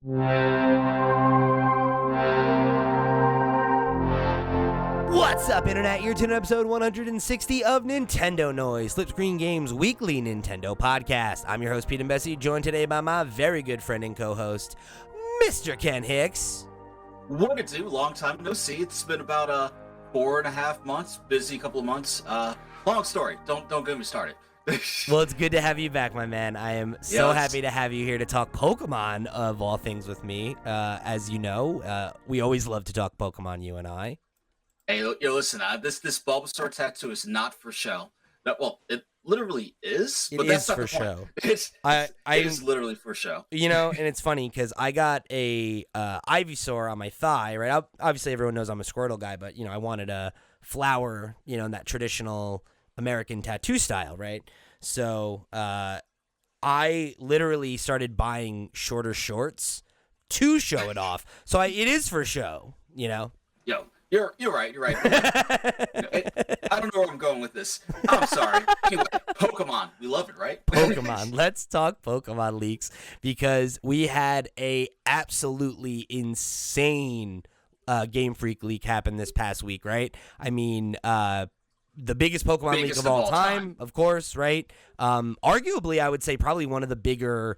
What's up, Internet? You're tuned to episode 160 of Nintendo Noise, Slipscreen Games' weekly Nintendo podcast. I'm your host, Pete and Bessie, joined today by my very good friend and co-host, Mr. Ken Hicks. What it do? Long time no see. It's been about 4.5 months. Busy couple of months. Long story. Don't get me started. Well, it's good to have you back, my man. I am so happy to have you here to talk Pokemon, of all things, with me. As you know, we always love to talk Pokemon, you and I. Hey, listen. This Bulbasaur tattoo is not for show. Well, it literally is. It but that's is not for the point. show. It is literally for show. You know, and it's funny because I got a Ivysaur on my thigh, right? Obviously, everyone knows I'm a Squirtle guy, but, I wanted a flower, in that traditional American tattoo style, right? So I literally started buying shorter shorts to show it off. So it is for show, Yo, you're right. I don't know where I'm going with this. I'm sorry. Anyway, Pokemon. We love it, right? Pokemon. Let's talk Pokemon leaks, because we had a absolutely insane Game Freak leak happen this past week, right? I mean, the biggest Pokemon leak of all time, of course, right? Arguably, I would say probably one of the bigger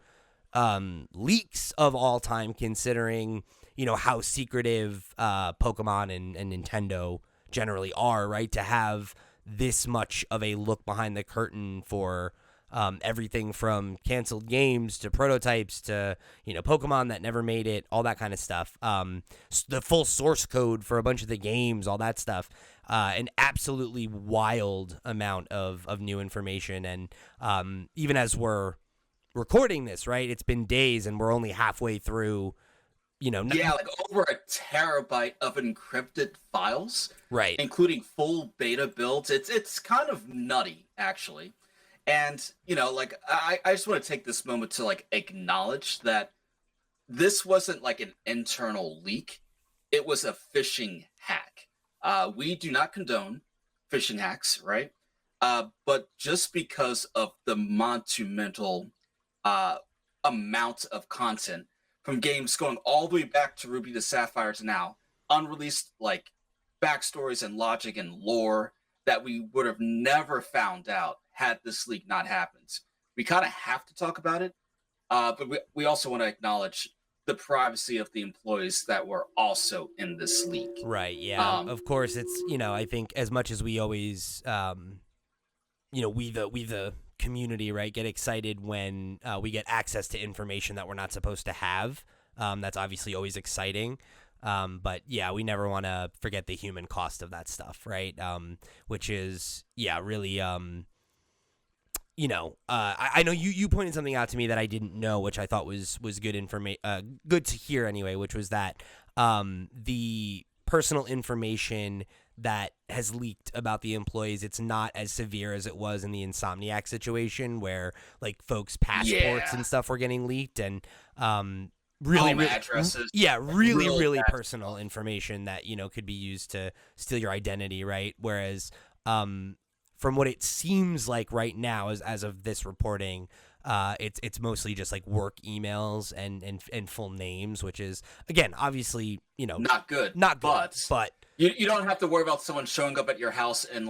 leaks of all time, considering, how secretive Pokemon and Nintendo generally are, right? To have this much of a look behind the curtain for everything from canceled games to prototypes to, Pokemon that never made it, all that kind of stuff. The full source code for a bunch of the games, all that stuff. An absolutely wild amount of new information. And even as we're recording this, right, it's been days and we're only halfway through, like over a terabyte of encrypted files, right, including full beta builds. It's kind of nutty, actually. And, I just want to take this moment to, acknowledge that this wasn't, an internal leak. It was a phishing hack. We do not condone phishing hacks, right? But just because of the monumental amount of content from games going all the way back to Ruby to Sapphire to now, unreleased, backstories and logic and lore that we would have never found out had this leak not happened. We kind of have to talk about it, but we also want to acknowledge the privacy of the employees that were also in this leak. Right, yeah. Of course, it's, I think as much as we always, we the community, right, get excited when we get access to information that we're not supposed to have. That's obviously always exciting. But yeah, we never want to forget the human cost of that stuff, right? Which is, really, I know you pointed something out to me that I didn't know, which I thought was good information, good to hear anyway, which was that the personal information that has leaked about the employees, it's not as severe as it was in the Insomniac situation, where folks' passports and stuff were getting leaked, and really addresses. Really personal information that could be used to steal your identity, right? Whereas from what it seems like right now, as of this reporting, it's mostly just work emails and full names, which is, again, obviously, not good, but you don't have to worry about someone showing up at your house and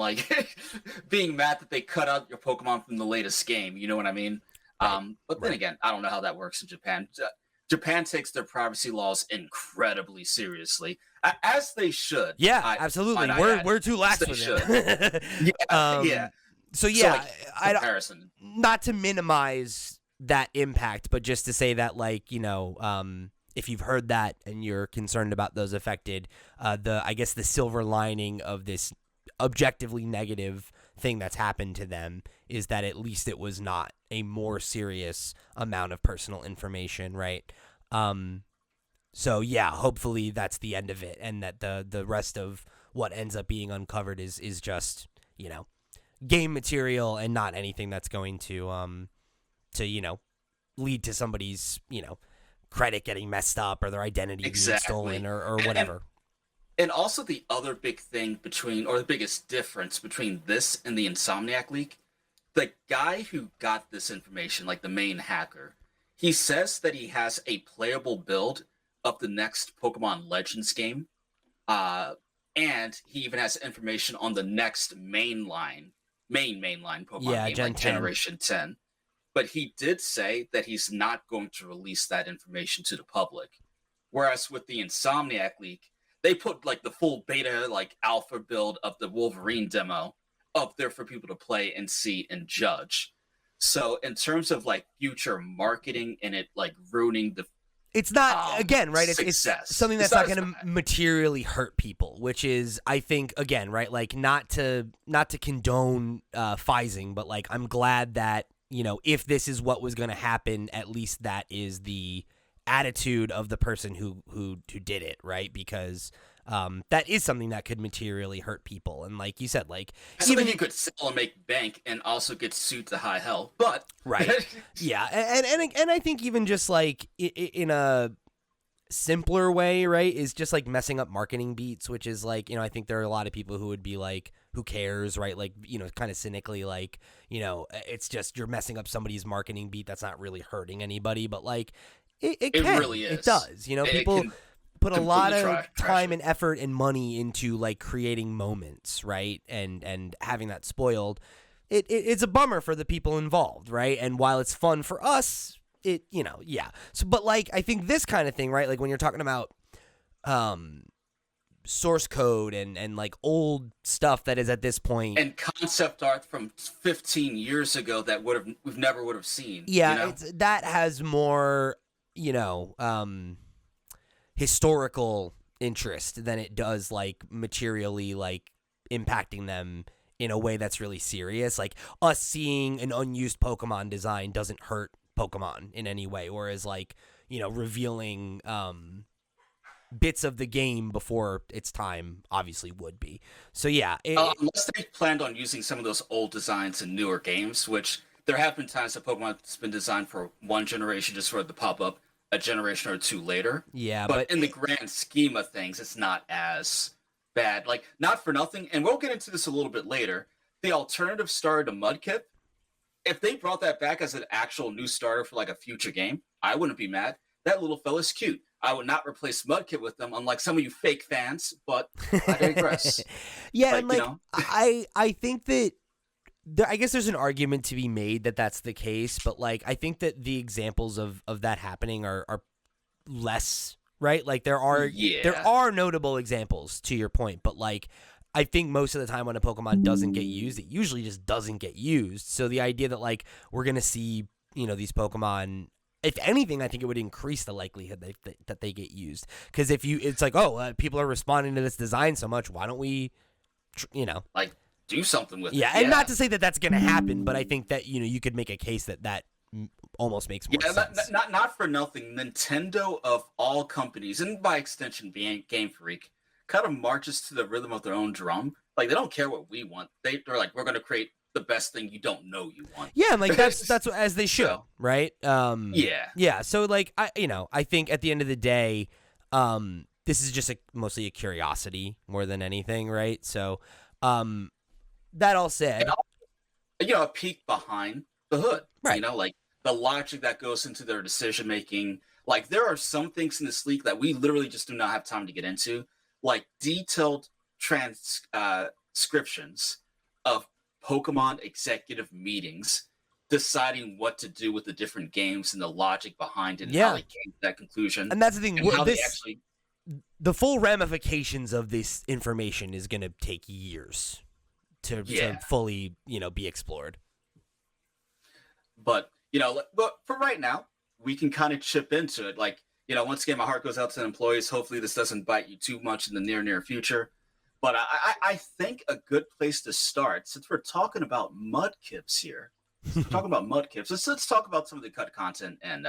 being mad that they cut out your Pokemon from the latest game. You know what I mean? But then again, I don't know how that works in Japan. Japan takes their privacy laws incredibly seriously, as they should. Yeah, absolutely. We're too lax with it. So comparison. Not to minimize that impact, but just to say that, if you've heard that and you're concerned about those affected, the silver lining of this objectively negative thing that's happened to them is that at least it was not a more serious amount of personal information, right? So yeah, hopefully that's the end of it, and that the rest of what ends up being uncovered is just, game material and not anything that's going to lead to somebody's, credit getting messed up or their identity being stolen or whatever. And also the other big thing the biggest difference between this and the Insomniac leak, the guy who got this information, the main hacker, He says that he has a playable build of the next Pokemon Legends game. Uh, and he even has information on the next mainline Pokemon Yeah, game, Gen like 10. Generation 10. But he did say that he's not going to release that information to the public. Whereas with the Insomniac leak, they put like the full beta, like alpha build of the Wolverine demo up there for people to play and see and judge. So in terms of like future marketing and it like ruining the It's not, again, right? It's success, something that's it's not as going to bad. materially hurt people, which is, I think, again, right? Like not to condone physing, but like I'm glad that, you know, if this is what was going to happen, at least that is the attitude of the person who did it, right? Because that is something that could materially hurt people, and like you said, like Something even you could sell and make bank and also get sued to high hell. But right, yeah, and I think even just like in a simpler way, right, is just like messing up marketing beats, which is like, you know, I think there are a lot of people who would be like, who cares, right? Like, you know, kind of cynically, like, you know, it's just you're messing up somebody's marketing beat that's not really hurting anybody, but like it it can, really it is. does, you know, It people can put a lot completely of trash time it. and effort and money into like creating moments, right, and having that spoiled. It's a bummer for the people involved, right? And while it's fun for us, it, you know, yeah. So, but like, I think this kind of thing, right? Like when you're talking about source code and like old stuff that is at this point, And concept art from 15 years ago that we've never would have seen. You yeah, know, it's that has more, you know, historical interest than it does like materially like impacting them in a way that's really serious. Like us seeing an unused Pokemon design doesn't hurt Pokemon in any way, whereas like, you know, revealing bits of the game before its time obviously would be. So yeah, unless they planned on using some of those old designs in newer games, which there have been times that Pokemon's been designed for one generation just for it to pop up a generation or two later. yeah, But but in the grand scheme of things, it's not as bad. Like, not for nothing, and we'll get into this a little bit later. The alternative starter to Mudkip, if they brought that back as an actual new starter for like a future game, I wouldn't be mad. That little fella's cute. I would not replace Mudkip with them, unlike some of you fake fans, but I digress. yeah, and Like, you like know, I think that I guess there's an argument to be made that that's the case, but like I think that the examples of that happening are less, right? Like there yeah. are notable examples to your point, but like I think most of the time when a Pokemon doesn't get used, it usually just doesn't get used. So the idea that like we're gonna see, you know, these Pokemon, if anything, I think it would increase the likelihood that they get used. Because if you, it's like, oh, people are responding to this design so much, why don't we, you know, Like, do something with yeah, it. and Yeah. not to say that that's gonna happen, but I think that, you know, you could make a case that almost makes more Yeah, sense. not for nothing. Nintendo of all companies, and by extension, being Game Freak, kind of marches to the rhythm of their own drum. Like they don't care what we want. They're like, we're going to create the best thing you don't know you want. Yeah, and like that's what, as they should, So, right? yeah. Yeah. So like I think at the end of the day, this is just mostly a curiosity more than anything, right? So, that all said, And a peek behind the hood. right? Like the logic that goes into their decision making. Like there are some things in this league that we literally just do not have time to get into, like detailed transcriptions of Pokemon executive meetings deciding what to do with the different games and the logic behind it and how Yeah, they came to that conclusion and that's the thing. and how they This actually. the full ramifications of this information is going to take years to Yeah. fully, you know, be explored. But but for right now, we can kind of chip into it. Like, once again, my heart goes out to the employees. Hopefully, this doesn't bite you too much in the near future. But I think a good place to start, since we're talking about Mudkips here, let's talk about some of the cut content and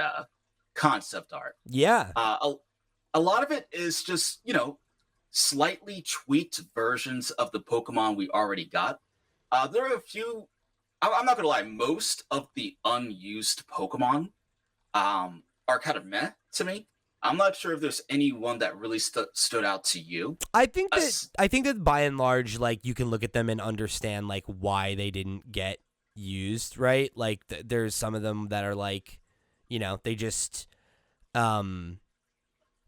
concept art. Yeah. A lot of it is just slightly tweaked versions of the Pokemon we already got. There are a few. I'm not gonna lie. Most of the unused Pokemon are kind of meh to me. I'm not sure if there's anyone that really stood out to you. I think that by and large, like you can look at them and understand like why they didn't get used, right? Like there's some of them that are like, They just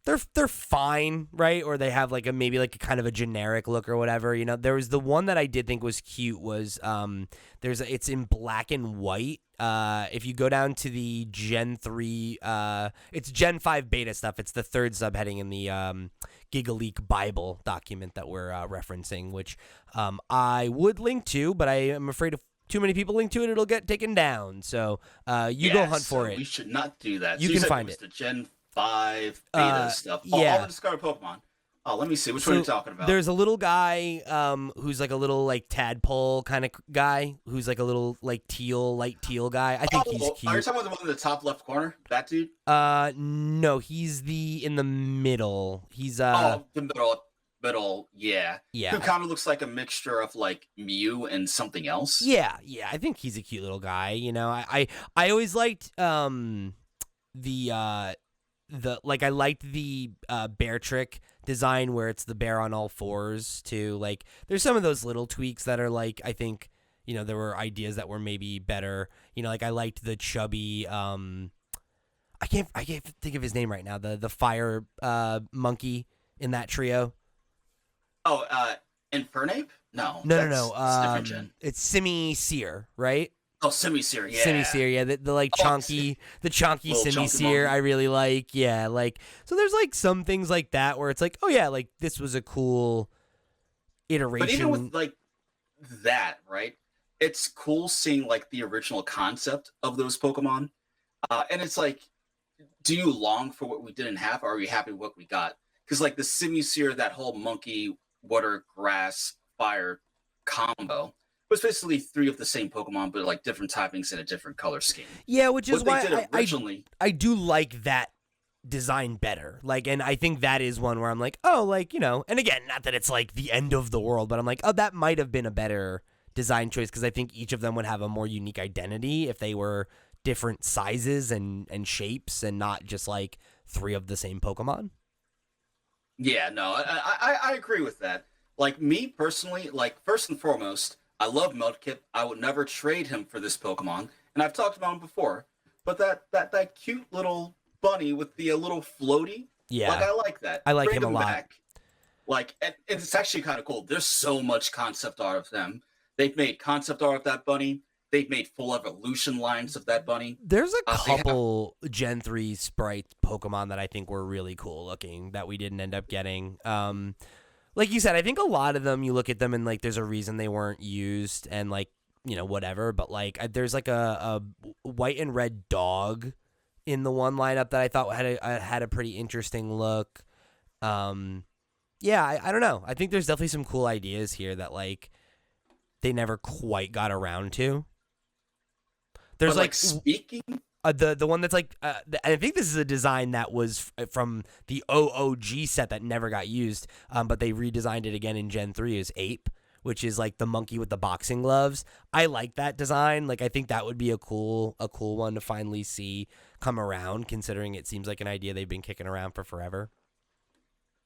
they're fine, right? Or they have like maybe like a kind of a generic look or whatever. There was the one that I did think was cute was it's in black and white. If you go down to the Gen 3, it's Gen 5 beta stuff. It's the third subheading in the GigaLeak Bible document that we're referencing, which I would link to, but I am afraid if too many people link to it, it'll get taken down. So go hunt for it. We should not do that. You can find it. The Gen 5 beta stuff. All the discarded Pokemon. Oh, let me see. Which one are you talking about? There's a little guy who's like a little like tadpole kind of guy who's like a little like light teal guy. I think he's cute. Are you talking about the one in the top left corner? That dude? No, he's in the middle. He's the middle, yeah. Yeah. Who kind of looks like a mixture of like Mew and something else. Yeah. I think he's a cute little guy. I always liked I liked the bear trick design where it's the bear on all fours too. Like there's some of those little tweaks that are like, I think, there were ideas that were maybe better. Like I liked the chubby I can't think of his name right now. The fire monkey in that trio. Oh, Infernape? No. No. It's different gen. It's Simisear, right? Oh, Simisear, yeah. Simisear, yeah. The like chonky Simisear I really like. Yeah, like so there's like some things like that where it's like, oh yeah, like this was a cool iteration. But even with like that, right? It's cool seeing like the original concept of those Pokemon. And it's like, do you long for what we didn't have, or are you happy with what we got? Because like the Simisear, that whole monkey, water, grass, fire combo was basically 3 of the same Pokemon, but like different typings and a different color scheme. Yeah, which is what why I do like that design better. Like, and I think that is one where I'm like, oh, like, and again, not that it's like the end of the world, but I'm like, oh, that might have been a better design choice because I think each of them would have a more unique identity if they were different sizes and shapes and not just like 3 of the same Pokemon. Yeah, no, I agree with that. Like me personally, like first and foremost, I love Mudkip. I would never trade him for this Pokemon, and I've talked about him before. But that cute little bunny with the little floaty, yeah, like I like that. I like Bring him a lot. Back. Like, and it's actually kind of cool. There's so much concept art of them. They've made concept art of that bunny. They've made full evolution lines of that bunny. There's a couple Gen 3 sprite Pokemon that I think were really cool looking that we didn't end up getting. Like you said, I think a lot of them, you look at them and like there's a reason they weren't used and like, whatever. But like there's like a white and red dog in the one lineup that I thought had a pretty interesting look. Yeah, I don't know. I think there's definitely some cool ideas here that like they never quite got around to. There's like speaking the one that's like I think this is a design that was from the OOG set that never got used, but they redesigned it again in Gen 3 as Ape, which is like the monkey with the boxing gloves. I like that design. Like I think that would be a cool one to finally see come around, considering it seems like an idea they've been kicking around for forever.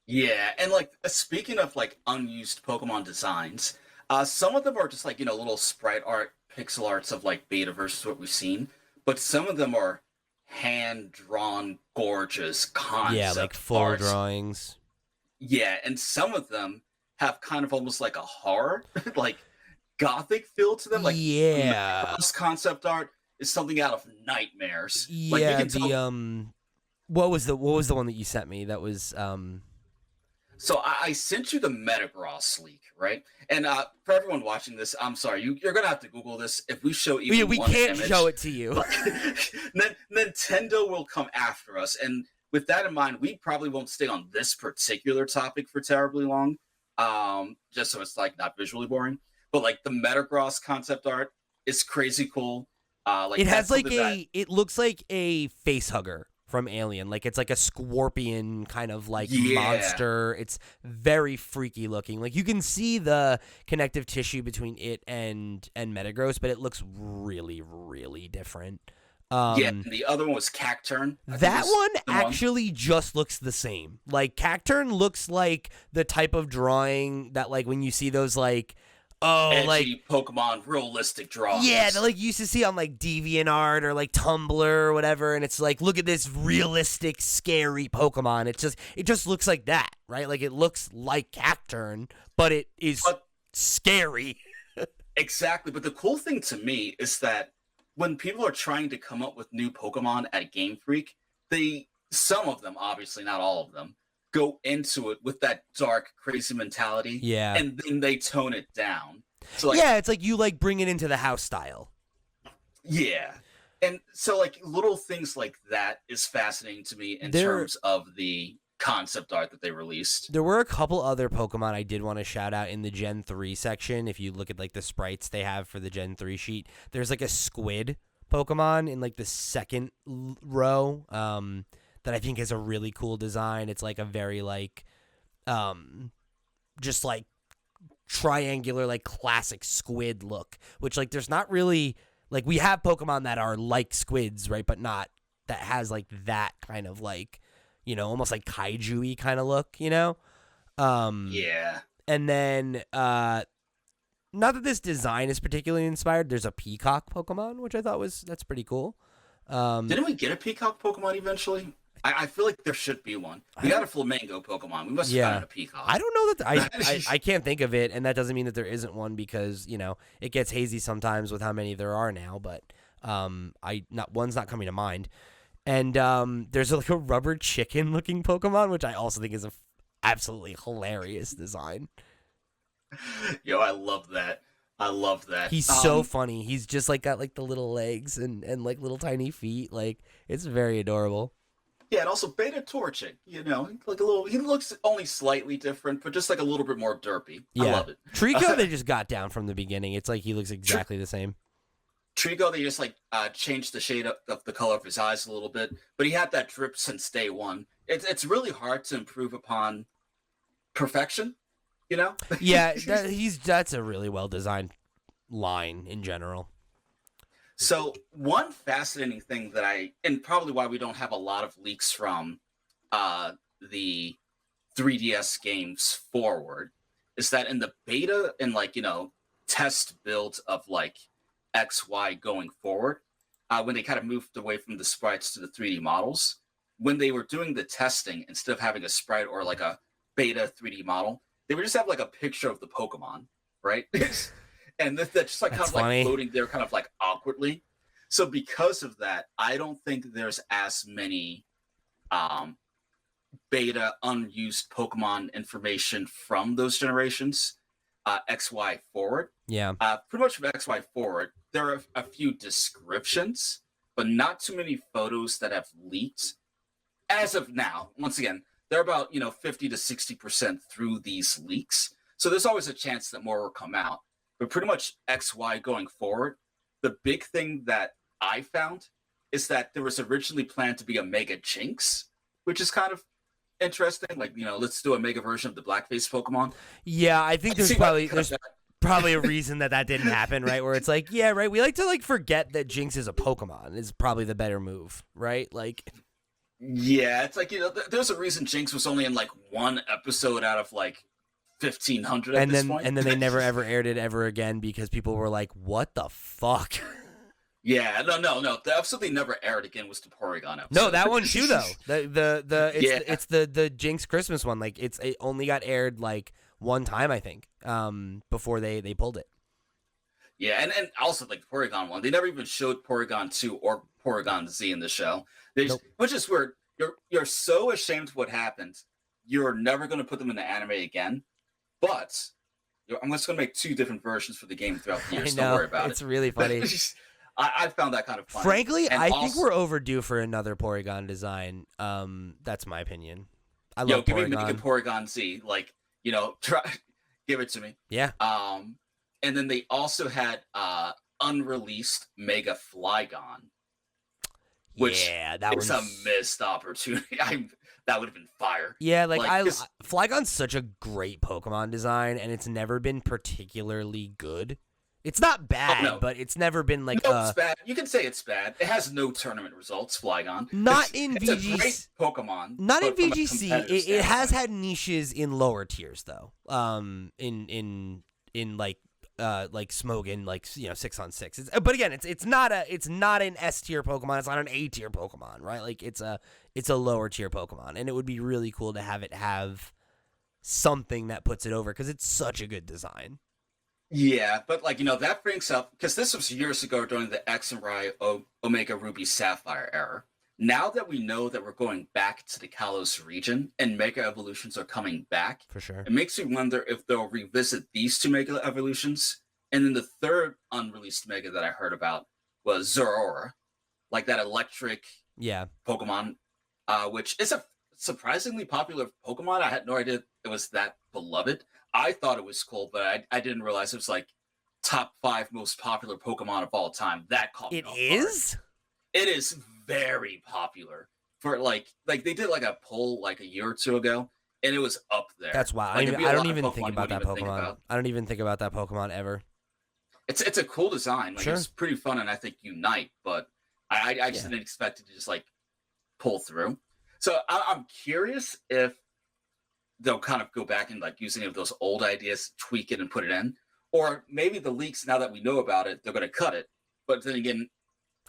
Yeah, and like speaking of like unused Pokemon designs, some of them are just like little sprite art, pixel arts of like beta versus what we've seen, but some of them are hand-drawn, gorgeous concept yeah, like full art. drawings. Yeah, and some of them have kind of almost like a horror, like gothic feel to them. Like Macross concept art is something out of nightmares. Yeah, like, what was the one that you sent me? That was So I sent you the Metagross leak, right? And for everyone watching this, I'm sorry, you're gonna have to Google this. If we show even we one can't image, show it to you. Nintendo will come after us. And with that in mind, we probably won't stay on this particular topic for terribly long, just so it's like not visually boring. But like the Metagross concept art is crazy cool. Like it has like it looks like a face hugger from Alien. Like it's like a scorpion kind of like monster. It's very freaky looking. Like you can see the connective tissue between it and Metagross, but it looks really, really different. And the other one was Cacturn. That one actually just looks the same. Like Cacturn looks like the type of drawing that like when you see those like Oh, like edgy Pokemon realistic yeah, drawings. that like you used to see on like DeviantArt or like Tumblr or whatever, and it's like, look at this realistic, scary Pokemon. It just looks like that, right? Like it looks like Cacturn, but it is But scary. exactly. But the cool thing to me is that when people are trying to come up with new Pokemon at Game Freak, some of them, obviously not all of them, go into it with that dark, crazy mentality, Yeah. and then they tone it down. So like, Yeah, it's like you like bring it into the house style. yeah. And so like little things like that is fascinating to me in terms of the concept art that they released. There were a couple other Pokemon I did want to shout out in the Gen 3 section. If you look at like the sprites they have for the Gen 3 sheet, there's like a squid Pokemon in like the second row that I think is a really cool design. It's like a very like just like triangular like classic squid look, which like there's not really like we have Pokemon that are like squids, right? But not that has like that kind of like, almost like kaiju-y kind of look, Yeah. And then not that this design is particularly inspired, there's a peacock Pokemon, which I thought that's pretty cool. Didn't we get a peacock Pokemon eventually? I feel like there should be one. We got a flamingo Pokemon. We must have gotten a peacock. I don't know that I can't think of it, and that doesn't mean that there isn't one because it gets hazy sometimes with how many there are now. But one's not coming to mind. And there's like a rubber chicken looking Pokemon, which I also think is a absolutely hilarious design. Yo, I love that. I love that. He's so funny. He's just like got like the little legs and like little tiny feet. Like it's very adorable. Yeah, and also Beta Torchic, like a little. He looks only slightly different, but just like a little bit more derpy. Yeah. I love it. Trico, they just got down from the beginning. It's like he looks exactly the same. Trico, they just like changed the shade of the color of his eyes a little bit, but he had that drip since day one. It's really hard to improve upon perfection, Yeah, that's a really well designed line in general. So one fascinating thing and probably why we don't have a lot of leaks from the 3DS games forward, is that in the beta and test build of like XY going forward, when they kind of moved away from the sprites to the 3D models, when they were doing the testing, instead of having a sprite or like a beta 3D model, they would just have like a picture of the Pokemon, right? And that's just like kind of funny. like floating there kind of like awkwardly. So because of that, I don't think there's as many beta unused Pokemon information from those generations XY forward. Yeah. Pretty much from XY forward, there are a few descriptions, but not too many photos that have leaked. As of now, once again, they're about 50 to 60% through these leaks. So there's always a chance that more will come out. But pretty much XY going forward, the big thing that I found is that there was originally planned to be a Mega Jinx, which is kind of interesting. Like, let's do a Mega version of the Blackface Pokemon. Yeah, I think there's probably a reason that didn't happen, right? Where it's like, yeah, right. We like to like forget that Jinx is a Pokemon is probably the better move, right? Like, yeah, it's like there's a reason Jinx was only in like one episode out of like 1,500 at this point. And then they never ever aired it ever again because people were like, "What the fuck?" Yeah, no. The episode they never aired again was the Porygon episode. No, that one too though. It's the Jinx Christmas one. Like it only got aired like one time, I think, before they pulled it. Yeah, and also like the Porygon one, they never even showed Porygon 2 or Porygon Z in the show. Which is weird. You're so ashamed of what happened, you're never going to put them in the anime again. But I'm just going to make 2 different versions for the game throughout the years. Don't worry about it. It's really funny. I found that kind of funny. Frankly, I think we're overdue for another Porygon design. That's my opinion. I love give Porygon. me a Porygon Z. Like, try give it to me. Yeah. And then they also had unreleased Mega Flygon. Which it's a missed opportunity. That would have been fire. Yeah, Flygon's such a great Pokemon design, and it's never been particularly good. It's not bad, but it's never been like it's bad. You can say it's bad. It has no tournament results, Flygon. Not in VGC. It's a great Pokemon. Not in VGC. It has had niches in lower tiers though. In like like Smogon, like 6-on-6. But again, it's not an S tier Pokemon. It's not an A tier Pokemon, right? Like it's a lower tier Pokemon, and it would be really cool to have it have something that puts it over because it's such a good design. Yeah, but like that brings up because this was years ago during the X and Y Omega Ruby Sapphire era. Now that we know that we're going back to the Kalos region and Mega Evolutions are coming back, For sure. it makes me wonder if they'll revisit these two Mega Evolutions. And then the third unreleased Mega that I heard about was Zeraora, like that electric Pokemon, which is a surprisingly popular Pokemon. I had no idea it was that beloved. I thought it was cool, but I didn't realize it was like top 5 most popular Pokemon of all time. That caught me off guard. It is very popular for like they did like a poll like a year or two ago, and it was up there. That's why I don't even think about that Pokemon. I don't even think about that Pokemon ever. It's a cool design. Like it's pretty fun, and I think unite. But I just didn't expect it to just like pull through. So I'm curious if they'll kind of go back and like use any of those old ideas, tweak it, and put it in, or maybe the leaks. Now that we know about it, they're going to cut it. But then again,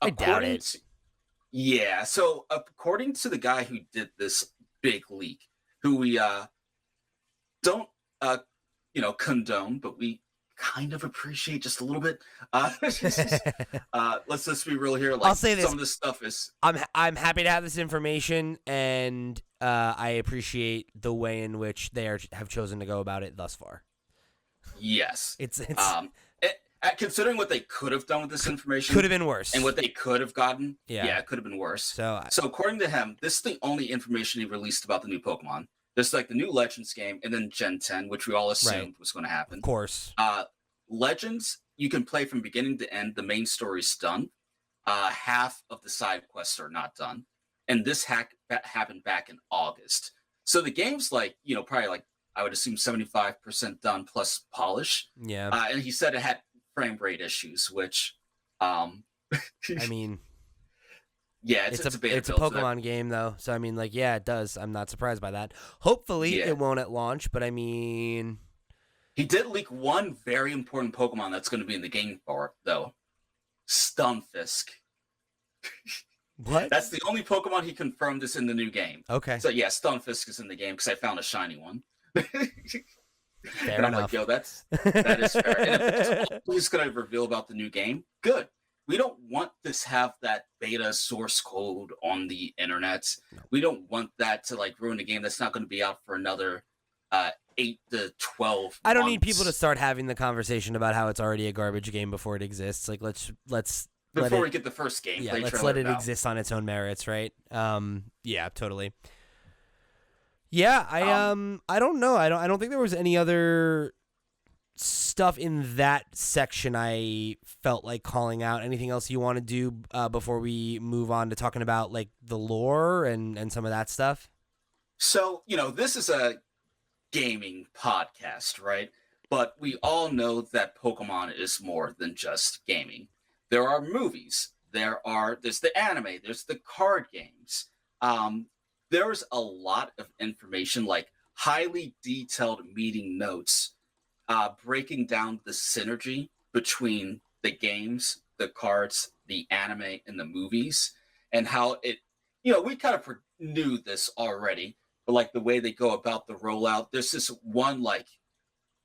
I doubt it. Yeah. So according to the guy who did this big leak, who we don't condone, but we kind of appreciate just a little bit. Let's just be real here. Like, I'll say this: some of this stuff is. I'm happy to have this information, and I appreciate the way in which they have chosen to go about it thus far. Yes, it's considering what they could have done with this information, could have been worse, and what they could have gotten. Yeah, it could have been worse. So according to him, this is the only information he released about the new Pokemon. There's like the new Legends game, and then Gen 10, which we all assumed was going to happen. Of course. Legends, you can play from beginning to end. The main story's done. Half of the side quests are not done. And this happened back in August. So the game's like, probably like, I would assume 75% done plus polish. Yeah. And he said it had frame rate issues, which, I mean... Yeah, it's a Pokemon game, though. So, I mean, like, yeah, it does. I'm not surprised by that. Hopefully, it won't at launch, but I mean... He did leak one very important Pokemon that's going to be in the game for it, though. Stunfisk. What? That's the only Pokemon he confirmed is in the new game. Okay. So, yeah, Stunfisk is in the game because I found a shiny one. Fair and I'm enough. like, yo, that is fair. And if he's going to reveal about the new game, good. We don't want this have that beta source code on the internet. No. We don't want that to like ruin a game that's not going to be out for another 8 to 12 I don't months. need people to start having the conversation about how it's already a garbage game before it exists. Like let's before we get the first game. Yeah, let's let it exist on its own merits, right? Yeah, totally. Yeah, I don't know. I don't think there was any other stuff in that section I felt like calling out. Anything else you want to do before we move on to talking about like the lore and some of that stuff? So, this is a gaming podcast, right? But we all know that Pokemon is more than just gaming. There are movies. There's the anime. There's the card games. There's a lot of information, like highly detailed meeting notes breaking down the synergy between the games, the cards, the anime, and the movies, and how it, we kind of knew this already, but like the way they go about the rollout, there's this one like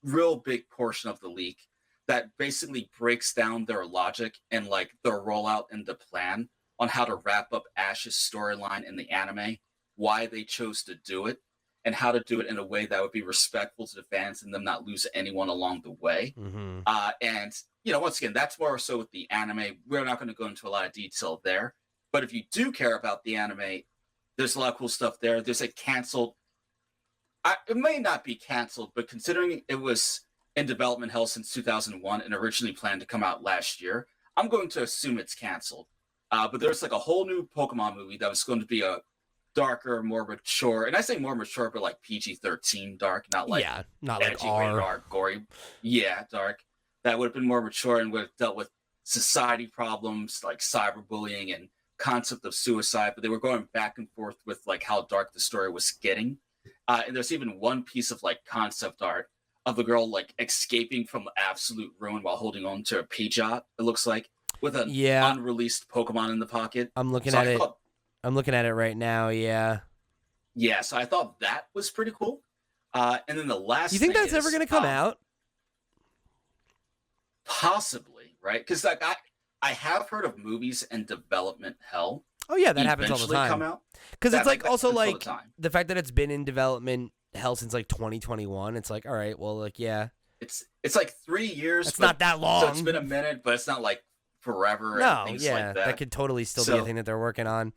real big portion of the leak that basically breaks down their logic and like their rollout and the plan on how to wrap up Ash's storyline in the anime, why they chose to do it, and how to do it in a way that would be respectful to the fans and them not lose anyone along the way. Mm-hmm. And, once again, that's more so with the anime. We're not going to go into a lot of detail there. But if you do care about the anime, there's a lot of cool stuff there. There's a canceled... it may not be canceled, but considering it was in development hell since 2001 and originally planned to come out last year, I'm going to assume it's canceled. But there's like a whole new Pokemon movie that was going to be a darker, more mature, and I say more mature, but like PG-13 dark, not like like R, dark, gory. Yeah, dark. That would have been more mature and would have dealt with society problems like cyberbullying and concept of suicide. But they were going back and forth with like how dark the story was getting. And there's even one piece of like concept art of the girl like escaping from absolute ruin while holding on to a Pidgeot, it looks like, with an Yeah, unreleased Pokemon in the pocket. I'm looking So at I it. thought, I'm looking at it right now. Yeah. yeah, so I thought that was pretty cool. And then the You last think thing that's ever is gonna come out? possibly, right? Because like I have heard of movies in development hell Oh yeah, that happens all the eventually come time. out. Because it's like That also happens all the like time. the fact that it's been in development hell since like 2021. It's like, all right, well, like yeah, It's like 3 years, that's but not that so it's been long. a minute, but it's not like forever and No, things yeah, like that that. could totally still be a So thing that they're working on.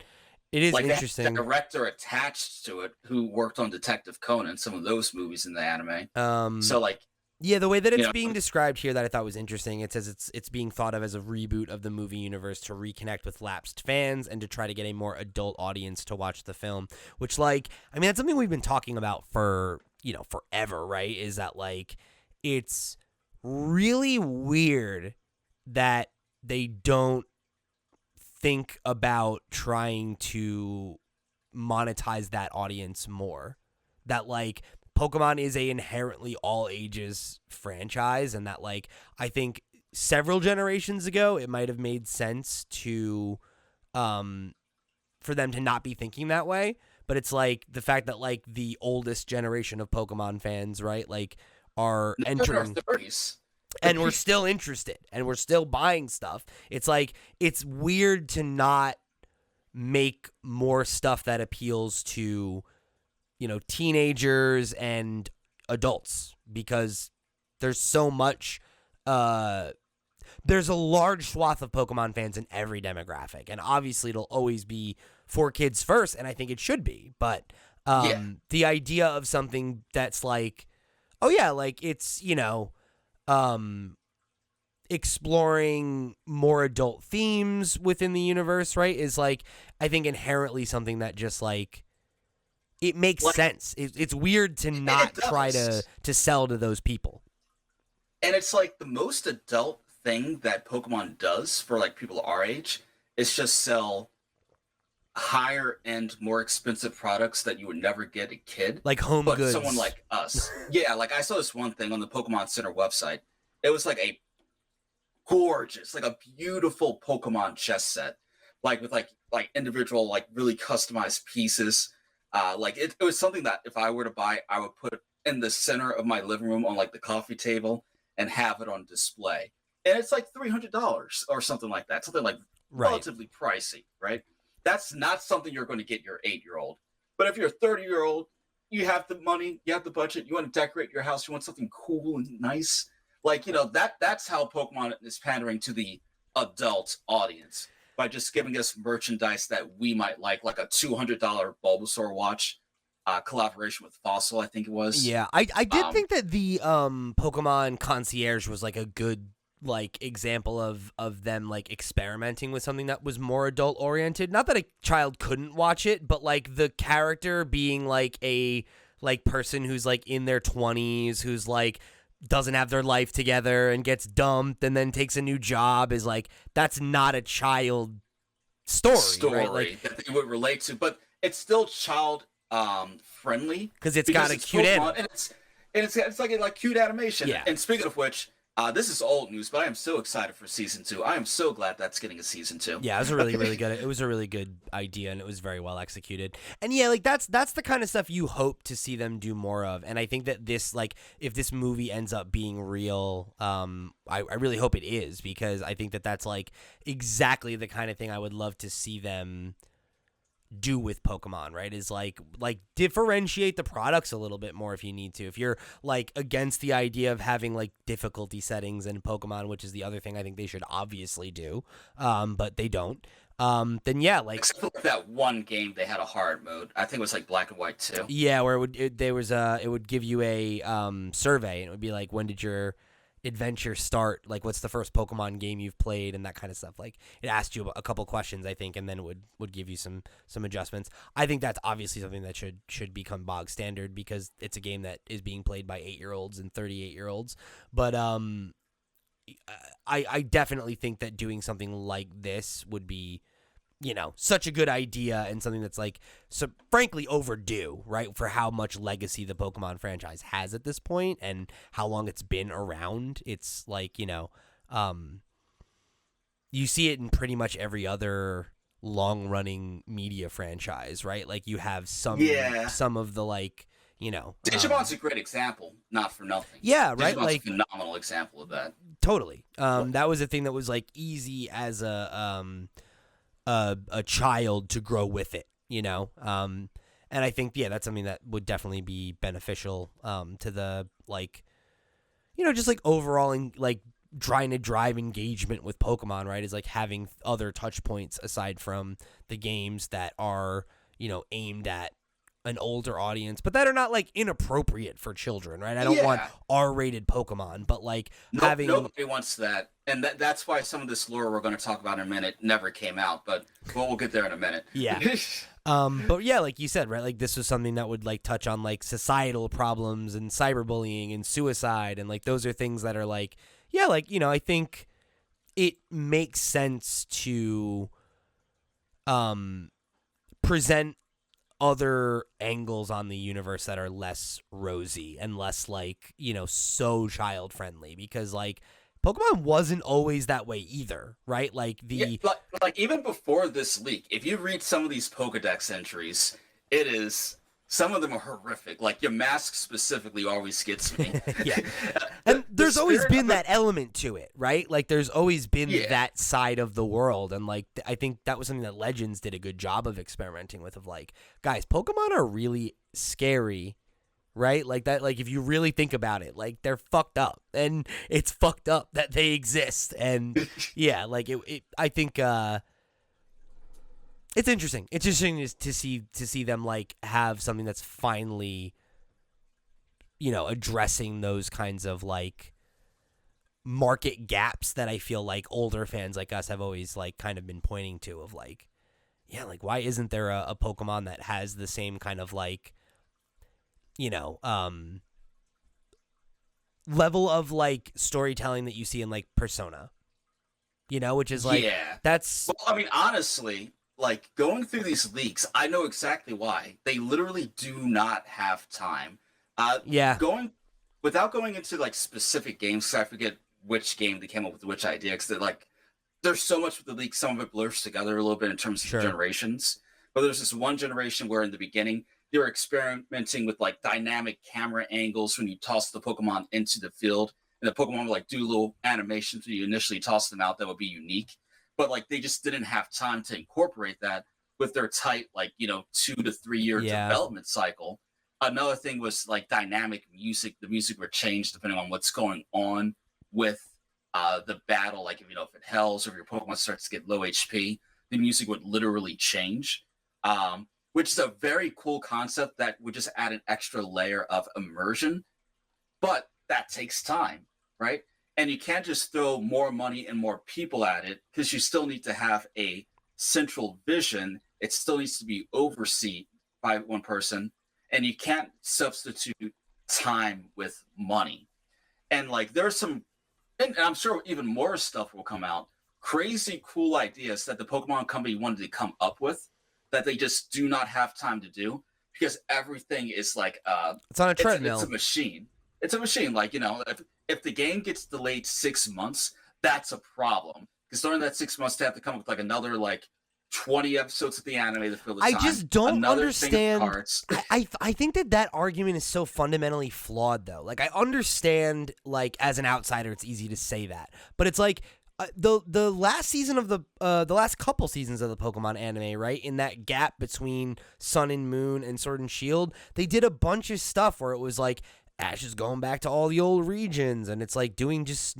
It is like they had a interesting. director attached to it who worked on Detective Conan, some of those movies in the anime. So like, Yeah, the way that you it's know, being described here that I thought was interesting, it says it's being thought of as a reboot of the movie universe to reconnect with lapsed fans and to try to get a more adult audience to watch the film. Which, like, I mean, that's something we've been talking about for, forever, right? Is that, like, it's really weird that they don't think about trying to monetize that audience more. That, like, Pokemon is a inherently all ages franchise, and that, like, I think several generations ago it might have made sense to for them to not be thinking that way. But it's like the fact that, like, the oldest generation of Pokemon fans, right, like, are they're in our entering 30s. and we're still interested and we're still buying stuff. It's like it's weird to not make more stuff that appeals to teenagers and adults, because there's so much there's a large swath of Pokemon fans in every demographic, and obviously it'll always be for kids first, and I think it should be. But Yeah, the idea of something that's like, oh yeah, like it's um exploring more adult themes within the universe, right, is like, I think, inherently something that just, like, it makes like sense. It's weird to and not it try to does. sell to those people. And it's like the most adult thing that Pokemon does for like people our age is just sell higher end, more expensive products that you would never get a kid. Like home But someone goods. like us, yeah, like I saw this one thing on the Pokemon Center website. It was like a gorgeous, like a beautiful Pokemon chess set, like with like individual, like really customized pieces. Like it was something that if I were to buy, I would put in the center of my living room on like the coffee table and have it on display. And it's like $300 or something like that, something like Right. relatively pricey, right? That's not something you're going to get your 8-year-old. But if you're a 30-year-old, you have the money, you have the budget, you want to decorate your house, you want something cool and nice. Like, that's how Pokemon is pandering to the adult audience by just giving us merchandise that we might like a $200 Bulbasaur watch, collaboration with Fossil, I think it was. Yeah, I did Um, think that the Pokemon Concierge was like a good, like, example of them, like, experimenting with something that was more adult oriented. Not that a child couldn't watch it, but, like, the character being like a, like, person who's like in their 20s, who's like doesn't have their life together and gets dumped and then takes a new job, is like, that's not a child story, right? Like, that they would relate to, but it's still child friendly because it's got because a it's cute Pokemon animal. and it's like cute animation. Yeah. And speaking of which, this is old news, but I am so excited for season 2. I am so glad that's getting a season 2. Yeah, it was a really, really good. It was a really good idea, and it was very well executed. And yeah, like, that's the kind of stuff you hope to see them do more of. And I think that this, like, if this movie ends up being real, I really hope it is, because I think that that's, like, exactly the kind of thing I would love to see them do with Pokemon, right? Is like differentiate the products a little bit more if you need to. If you're, like, against the idea of having, like, difficulty settings in Pokemon, which is the other thing I think they should obviously do, but they don't. Then yeah, like, Except for that one game, they had a hard mode. I think it was like Black and White too. yeah, where it would give you a survey, and it would be like, when did your adventure start? Like, what's the first Pokemon game you've played, and that kind of stuff. Like, it asked you a couple questions, I think, and then it would give you some adjustments. I think that's obviously something that should become bog standard, because it's a game that is being played by 8-year-olds and 38-year-olds. But I definitely think that doing something like this would be such a good idea and something that's like, so frankly overdue, right? For how much legacy the Pokemon franchise has at this point and how long it's been around. It's like, you see it in pretty much every other long-running media franchise, right? Like you have some of the like, Digimon's a great example, not for nothing. Yeah, right. Digimon's like a phenomenal example of that. Totally. That was a thing that was like easy as a child to grow with it, and I think that's something that would definitely be beneficial to the like, just like overall like trying to drive engagement with Pokemon, right? Is like having other touch points aside from the games that are aimed at an older audience, but that are not like inappropriate for children, right? I don't want R-rated Pokemon, but like having nobody wants that, and that's why some of this lore we're going to talk about in a minute never came out. But we'll get there in a minute. Yeah. But yeah, like you said, right? Like this was something that would like touch on like societal problems and cyberbullying and suicide, and like those are things that are like, I think it makes sense to present other angles on the universe that are less rosy and less like, so child friendly, because like Pokemon wasn't always that way either, right? Like like even before this leak, if you read some of these Pokedex entries, it is, some of them are horrific. Like your mask specifically always gets me. Yeah. And there's always been that element to it, right? Like there's always been that side of the world. And like, I think that was something that Legends did a good job of experimenting with, of like, guys, Pokemon are really scary, right? Like that, like if you really think about it, like they're fucked up, and it's fucked up that they exist. And like I think, it's interesting. It's interesting to see them like have something that's finally, addressing those kinds of like market gaps that I feel like older fans like us have always like kind of been pointing to, of like, like why isn't there a Pokemon that has the same kind of like, level of like storytelling that you see in like Persona, which is like, that's. Well, I mean, honestly, like going through these leaks, I know exactly why. They literally do not have time. Without going into like specific games, 'cause I forget which game they came up with which idea, because like there's so much with the leaks, some of it blurs together a little bit in terms of generations. But there's this one generation where in the beginning they were experimenting with like dynamic camera angles when you toss the Pokemon into the field, and the Pokemon would like do little animations when you initially toss them out that would be unique. But like they just didn't have time to incorporate that with their tight, like, 2 to 3 year development cycle. Another thing was like dynamic music. The music would change depending on what's going on with the battle. Like if it hells or if your Pokemon starts to get low HP, the music would literally change. Which is a very cool concept that would just add an extra layer of immersion. But that takes time, right? And you can't just throw more money and more people at it, because you still need to have a central vision. It still needs to be overseen by one person, and you can't substitute time with money. And like there's some, and I'm sure even more stuff will come out, crazy cool ideas that the Pokemon company wanted to come up with that they just do not have time to do, because everything is like it's on a treadmill. It's a machine. It's a machine. Like, if the game gets delayed 6 months, that's a problem. Because during that 6 months, they have to come up with like another like 20 episodes of the anime to fill the time. I just don't understand. I think that argument is so fundamentally flawed, though. Like I understand, like as an outsider, it's easy to say that, but it's like the last season of the last couple seasons of the Pokemon anime, right? In that gap between Sun and Moon and Sword and Shield, they did a bunch of stuff where it was like Ash is going back to all the old regions, and it's like it's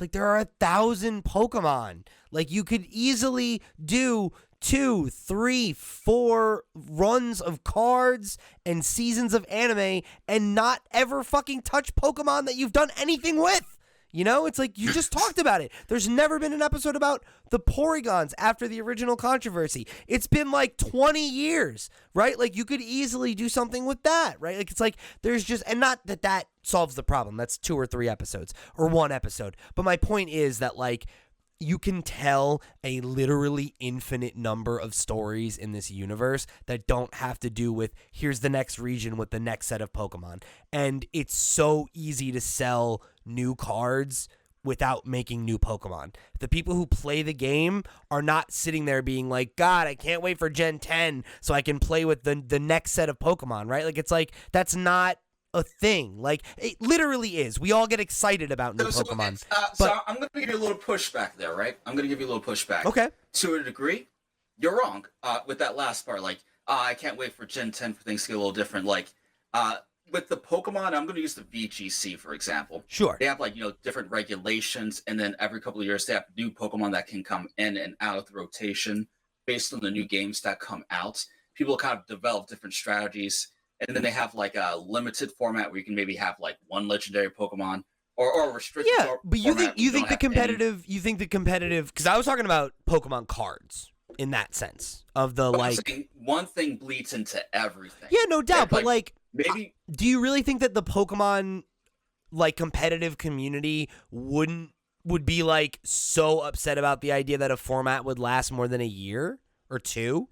like there are 1,000 Pokemon. Like you could easily do 2, 3, 4 runs of cards and seasons of anime and not ever fucking touch Pokemon that you've done anything with. It's like you just talked about it. There's never been an episode about the Porygons after the original controversy. It's been like 20 years, right? Like you could easily do something with that, right? Like it's like there's just, and not that solves the problem. That's 2 or 3 episodes or 1 episode. But my point is that like you can tell a literally infinite number of stories in this universe that don't have to do with here's the next region with the next set of Pokemon. And it's so easy to sell new cards without making new Pokemon. The people who play the game are not sitting there being like, God, I can't wait for Gen 10 so I can play with the next set of Pokemon, right? Like, it's like, that's not a thing. Like, it literally is. We all get excited about new Pokemon. So I'm going to give you a little pushback there, right? I'm going to give you a little pushback. Okay. To a degree, you're wrong with that last part. Like, I can't wait for Gen 10 for things to get a little different. Like, with the Pokemon, I'm going to use the VGC, for example. Sure. They have, like, different regulations, and then every couple of years they have new Pokemon that can come in and out of the rotation based on the new games that come out. People kind of develop different strategies. And then they have like a limited format where you can maybe have like one legendary Pokemon or a restricted but you think the competitive because I was talking about Pokemon cards in that sense of the one thing bleeds into everything. Yeah, no doubt. But maybe do you really think that the Pokemon like competitive community would be like so upset about the idea that a format would last more than a year or two?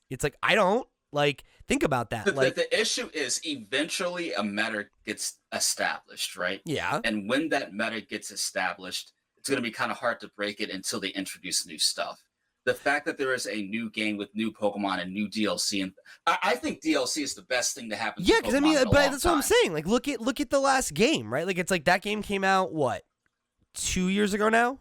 It's like, I don't. Like, think about that. The issue is eventually a meta gets established, right? Yeah. And when that meta gets established, it's going to be kind of hard to break it until they introduce new stuff. The fact that there is a new game with new Pokemon and new DLC, and I think DLC is the best thing to happen. Yeah, because I mean, but that's what I'm saying. Like, look at the last game, right? Like, it's like that game came out 2 years ago now,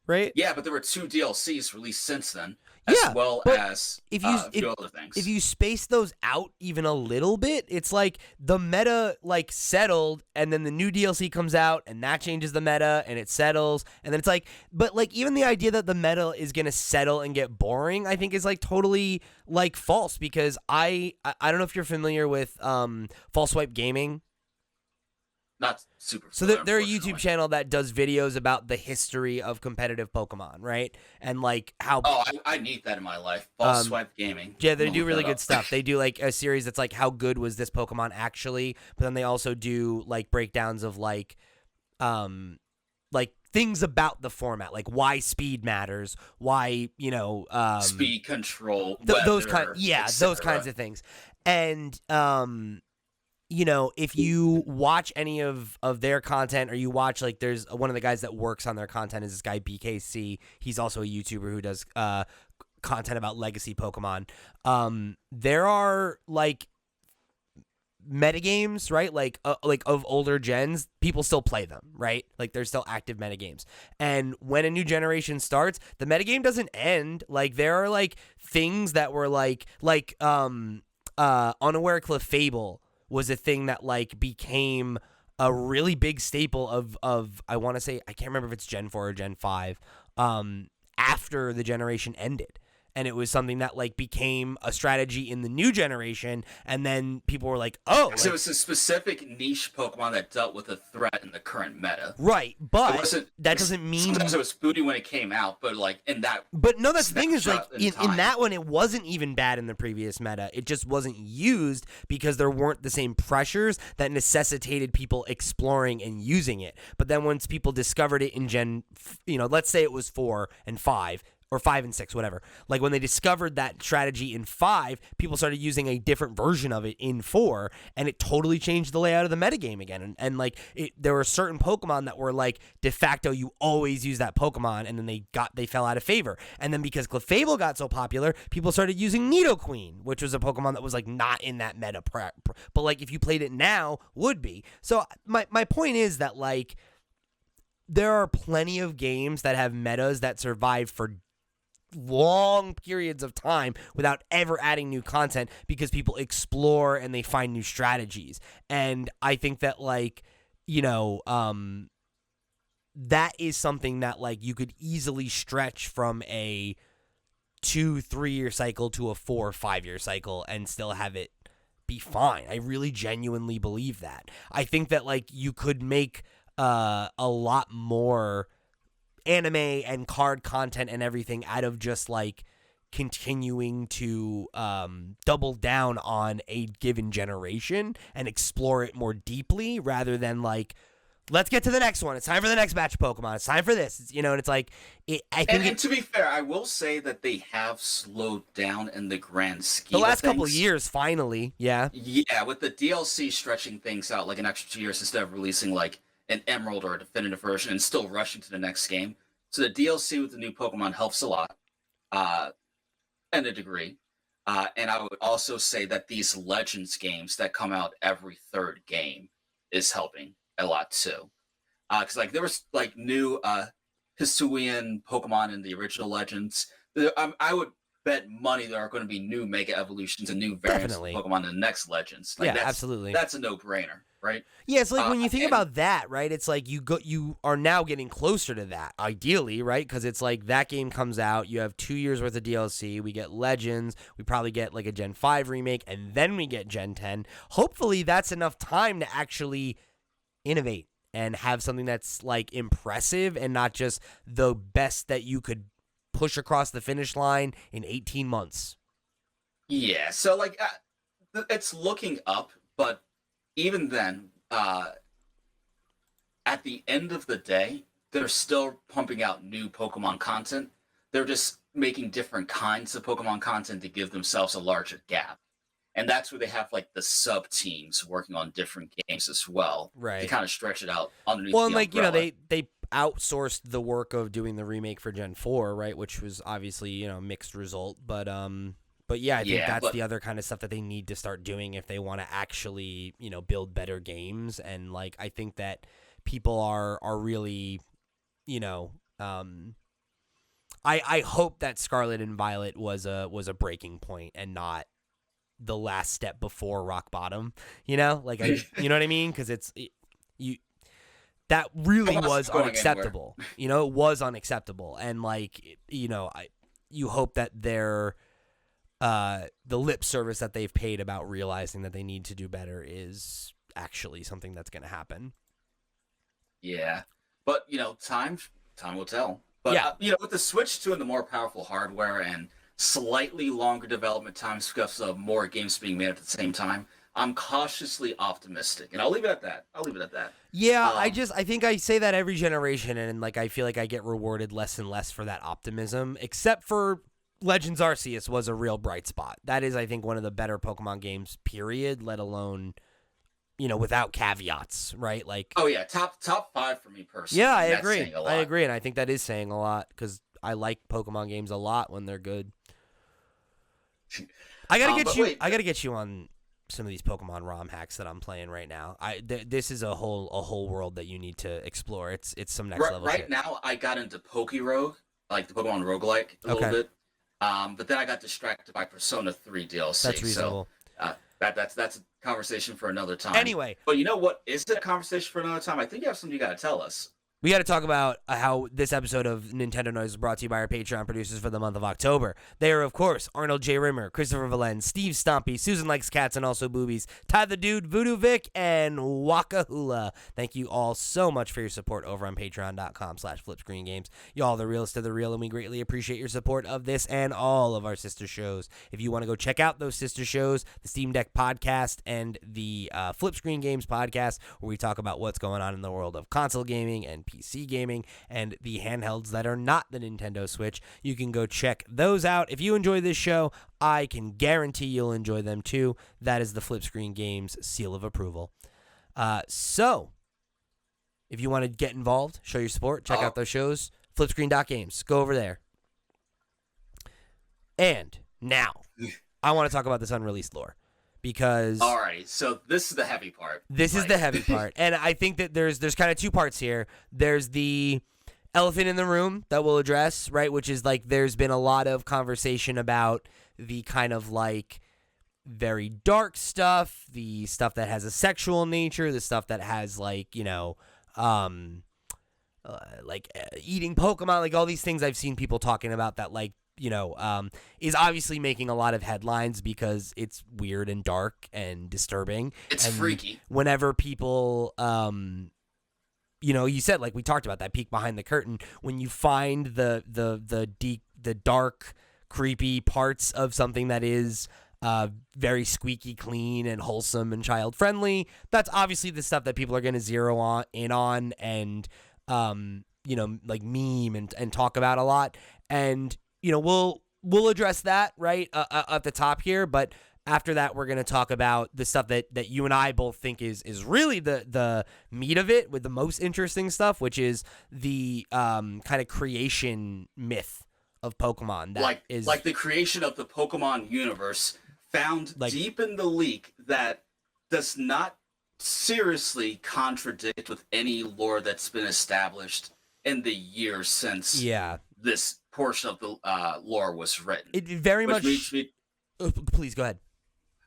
right? Yeah, but there were 2 DLCs released since then. Yeah, as well as a few other things. If you space those out even a little bit, it's like the meta like settled, and then the new DLC comes out, and that changes the meta, and it settles, and then it's like, but like even the idea that the meta is gonna settle and get boring, I think is like totally like false, because I don't know if you're familiar with False Swipe Gaming. Not super. So they're a YouTube channel that does videos about the history of competitive Pokemon, right? And like how. Oh, I need that in my life. False Swipe Gaming. Yeah, they do really good stuff. They do like a series that's like how good was this Pokemon actually, but then they also do like breakdowns of like things about the format, like why speed matters, why speed control, those kinds of things, and if you watch any of their content, or you watch, like, there's one of the guys that works on their content is this guy BKC. He's also a YouTuber who does content about legacy Pokemon. There are like metagames, right? Like of older gens, people still play them, right? Like there's still active metagames. And when a new generation starts, the metagame doesn't end. Like there are like things that were like Unaware Clefable was a thing that like became a really big staple of I want to say, I can't remember if it's Gen 4 or Gen 5, after the generation ended. And it was something that like became a strategy in the new generation, and then people were like, "Oh!" So it was a specific niche Pokemon that dealt with a threat in the current meta, right? But that doesn't mean sometimes it was booty when it came out, but like in that. But no, that's the thing is like in that one, it wasn't even bad in the previous meta. It just wasn't used because there weren't the same pressures that necessitated people exploring and using it. But then once people discovered it in Gen, let's say it was 4 and 5. Or 5 and 6, whatever. Like when they discovered that strategy in 5, people started using a different version of it in 4, and it totally changed the layout of the metagame again. And like there were certain Pokemon that were like de facto you always use that Pokemon, and then they fell out of favor. And then because Clefable got so popular, people started using Nidoqueen, which was a Pokemon that was like not in that meta, but like if you played it now, would be. So my point is that like there are plenty of games that have metas that survive for long periods of time without ever adding new content because people explore and they find new strategies. And I think that like that is something that like you could easily stretch from a 2-3 year cycle to a 4 or 5 year cycle and still have it be fine. I really genuinely believe that. I think that like you could make a lot more anime and card content and everything out of just like continuing to double down on a given generation and explore it more deeply rather than like let's get to the next one. It's time for the next batch of Pokemon. It's time for this. And it's like, and to be fair, I will say that they have slowed down in the grand scheme. The last of couple of years, finally, yeah. Yeah, with the DLC stretching things out like an extra 2 years instead of releasing like an Emerald or a definitive version and still rushing to the next game. So the DLC with the new Pokemon helps a lot, in a degree. And I would also say that these Legends games that come out every third game is helping a lot too. Because like there was like new Hisuian Pokemon in the original Legends. I would bet money there are going to be new Mega Evolutions and new variants of Pokemon in the next Legends. Like, absolutely. That's a no-brainer, right? Yeah, it's like when you think about that, right? It's like you are now getting closer to that, ideally, right? Because it's like that game comes out, you have 2 years worth of DLC, we get Legends, we probably get like a Gen 5 remake, and then we get Gen 10. Hopefully that's enough time to actually innovate and have something that's like impressive and not just the best that you could push across the finish line in 18 months. Yeah, so like it's looking up, but even then, at the end of the day, they're still pumping out new Pokemon content. They're just making different kinds of Pokemon content to give themselves a larger gap. And that's where they have like the sub teams working on different games as well, right? To kind of stretch it out underneath. Well, and like umbrella. they outsourced the work of doing the remake for Gen 4, right? Which was obviously mixed result, but yeah, I think that's the other kind of stuff that they need to start doing if they want to actually build better games. And like I think that people are really I hope that Scarlet and Violet was a breaking point and not the last step before rock bottom, like you know what I mean? Because that really was unacceptable. It was unacceptable, and like you hope that the lip service that they've paid about realizing that they need to do better is actually something that's going to happen. Yeah, but time will tell. But with the Switch 2 and the more powerful hardware and slightly longer development times because of more games being made at the same time, I'm cautiously optimistic, and I'll leave it at that. Yeah, I think I say that every generation, and like I feel like I get rewarded less and less for that optimism, except for Legends Arceus was a real bright spot. That is, I think, one of the better Pokemon games, period, let alone, without caveats, right? Like, oh yeah, top 5 for me personally. Yeah, I agree. I agree, and I think that is saying a lot because I like Pokemon games a lot when they're good. I gotta get you on some of these Pokemon ROM hacks that I'm playing right now. This is a whole world that you need to explore. It's some next level right shit. Now I got into Pokerogue, like the Pokemon roguelike a little bit. But then I got distracted by Persona 3 DLC. That's reasonable. So that's a conversation for another time. Anyway. But you know what is a conversation for another time? I think you have something you got to tell us. We got to talk about how this episode of Nintendo Noise is brought to you by our Patreon producers for the month of October. They are, of course, Arnold J. Rimmer, Christopher Valen, Steve Stompy, Susan Likes Cats and Also Boobies, Ty the Dude, Voodoo Vic, and Waka Hula. Thank you all so much for your support over on patreon.com/flipscreengames. Y'all are the realest of the real, and we greatly appreciate your support of this and all of our sister shows. If you want to go check out those sister shows, the Steam Deck podcast and the Flip Screen Games podcast, where we talk about what's going on in the world of console gaming and PC gaming and the handhelds that are not the Nintendo Switch. You can go check those out. If you enjoy this show, I can guarantee you'll enjoy them too. That is the Flip Screen Games seal of approval. So, if you want to get involved, show your support, check out those shows, flipscreen.games. Go over there. And now, I want to talk about this unreleased lore. Because alright, so this is the heavy part. This is the heavy part, and I think that there's kind of two parts here. There's the elephant in the room that we'll address, right? Which is like there's been a lot of conversation about the kind of like very dark stuff, the stuff that has a sexual nature, the stuff that has like eating Pokemon, like all these things I've seen people talking about that like. Is obviously making a lot of headlines because it's weird and dark and disturbing. It's freaky. Whenever people, you said, like we talked about that peek behind the curtain, when you find the dark, creepy parts of something that is very squeaky clean and wholesome and child friendly. That's obviously the stuff that people are going to zero in on and like meme and talk about a lot. And we'll address that right at the top here, but after that, we're going to talk about the stuff that you and I both think is really the meat of it, with the most interesting stuff, which is the kind of creation myth of Pokemon. That is like the creation of the Pokemon universe found deep in the leak that does not seriously contradict with any lore that's been established in the years since this portion of the lore was written. It very much... Please, go ahead.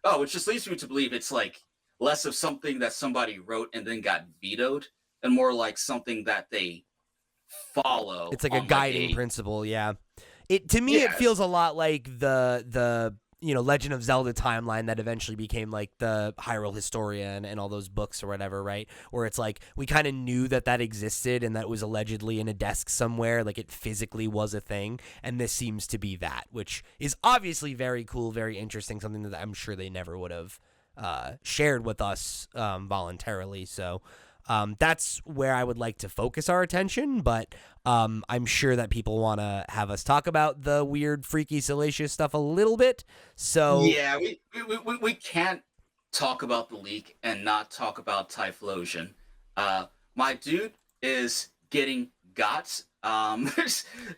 Oh, which just leads me to believe it's like less of something that somebody wrote and then got vetoed, and more like something that they follow. It's like a guiding principle, yeah. It feels a lot like the Legend of Zelda timeline that eventually became like the Hyrule Historia and all those books or whatever, right? Where it's like we kind of knew that existed and that was allegedly in a desk somewhere, like it physically was a thing, and this seems to be that, which is obviously very cool, very interesting, something that I'm sure they never would have shared with us voluntarily. So that's where I would like to focus our attention, but I'm sure that people want to have us talk about the weird, freaky, salacious stuff a little bit. So yeah, we can't talk about the leak and not talk about Typhlosion. My dude is getting got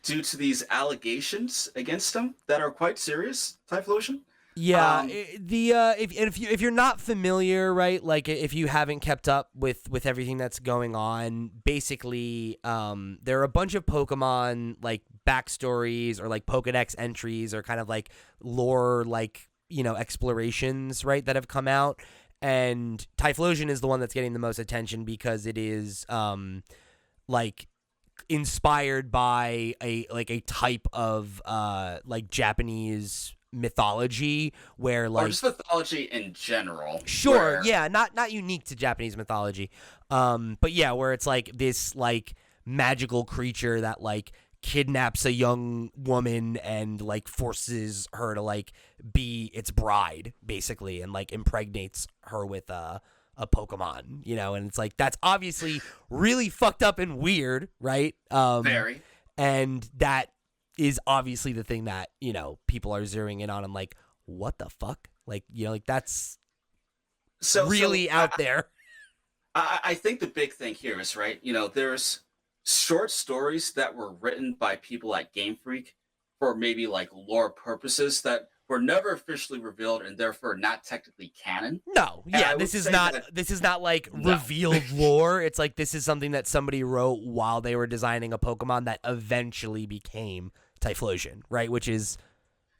due to these allegations against him that are quite serious. Typhlosion. Yeah, if you're not familiar, right, like if you haven't kept up with everything that's going on, basically, there are a bunch of Pokemon like backstories or like Pokedex entries or kind of like lore, like explorations, right, that have come out, and Typhlosion is the one that's getting the most attention because it is like inspired by a type of like Japanese mythology where like, or just mythology in general. Sure, yeah, not unique to Japanese mythology, but yeah, where it's like this like magical creature that like kidnaps a young woman and like forces her to like be its bride basically, and like impregnates her with a Pokemon, and it's like that's obviously really fucked up and weird, right? Very. And that is obviously the thing that people are zeroing in on. I'm like, what the fuck? Like like that's really out there. I think the big thing here is, right, there's short stories that were written by people at Game Freak for maybe like lore purposes that were never officially revealed and therefore not technically canon. No, yeah, this is not like revealed lore. It's like this is something that somebody wrote while they were designing a Pokemon that eventually became Typhlosion, right? Which is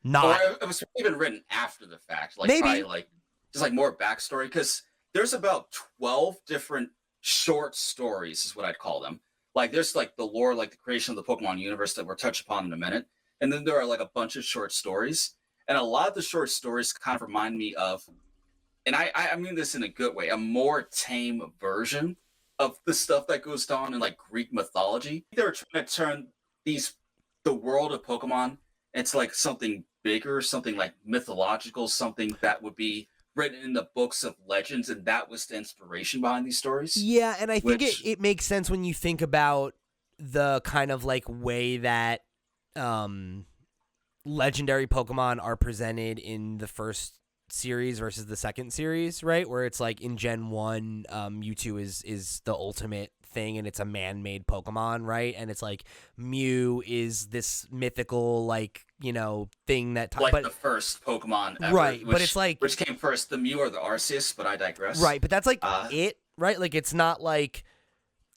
not. Or it was even written after the fact, like maybe probably like just like more backstory, because there's about 12 different short stories, is what I'd call them. Like there's like the lore, like the creation of the Pokemon universe that we'll touch upon in a minute, and then there are like a bunch of short stories. And a lot of the short stories kind of remind me of, and I mean this in a good way, a more tame version of the stuff that goes on in like Greek mythology. They were trying to turn the world of Pokemon into like something bigger, something like mythological, something that would be written in the books of legends, and that was the inspiration behind these stories. Yeah, and I think it makes sense when you think about the kind of like way that legendary Pokemon are presented in the first series versus the second series, right? Where it's like in Gen 1, Mewtwo is the ultimate thing and it's a man-made Pokemon, right? And it's like Mew is this mythical like, thing that the first Pokemon ever, right, but it's like which came first, the Mew or the Arceus, but I digress. Right, but that's like it, right? Like it's not like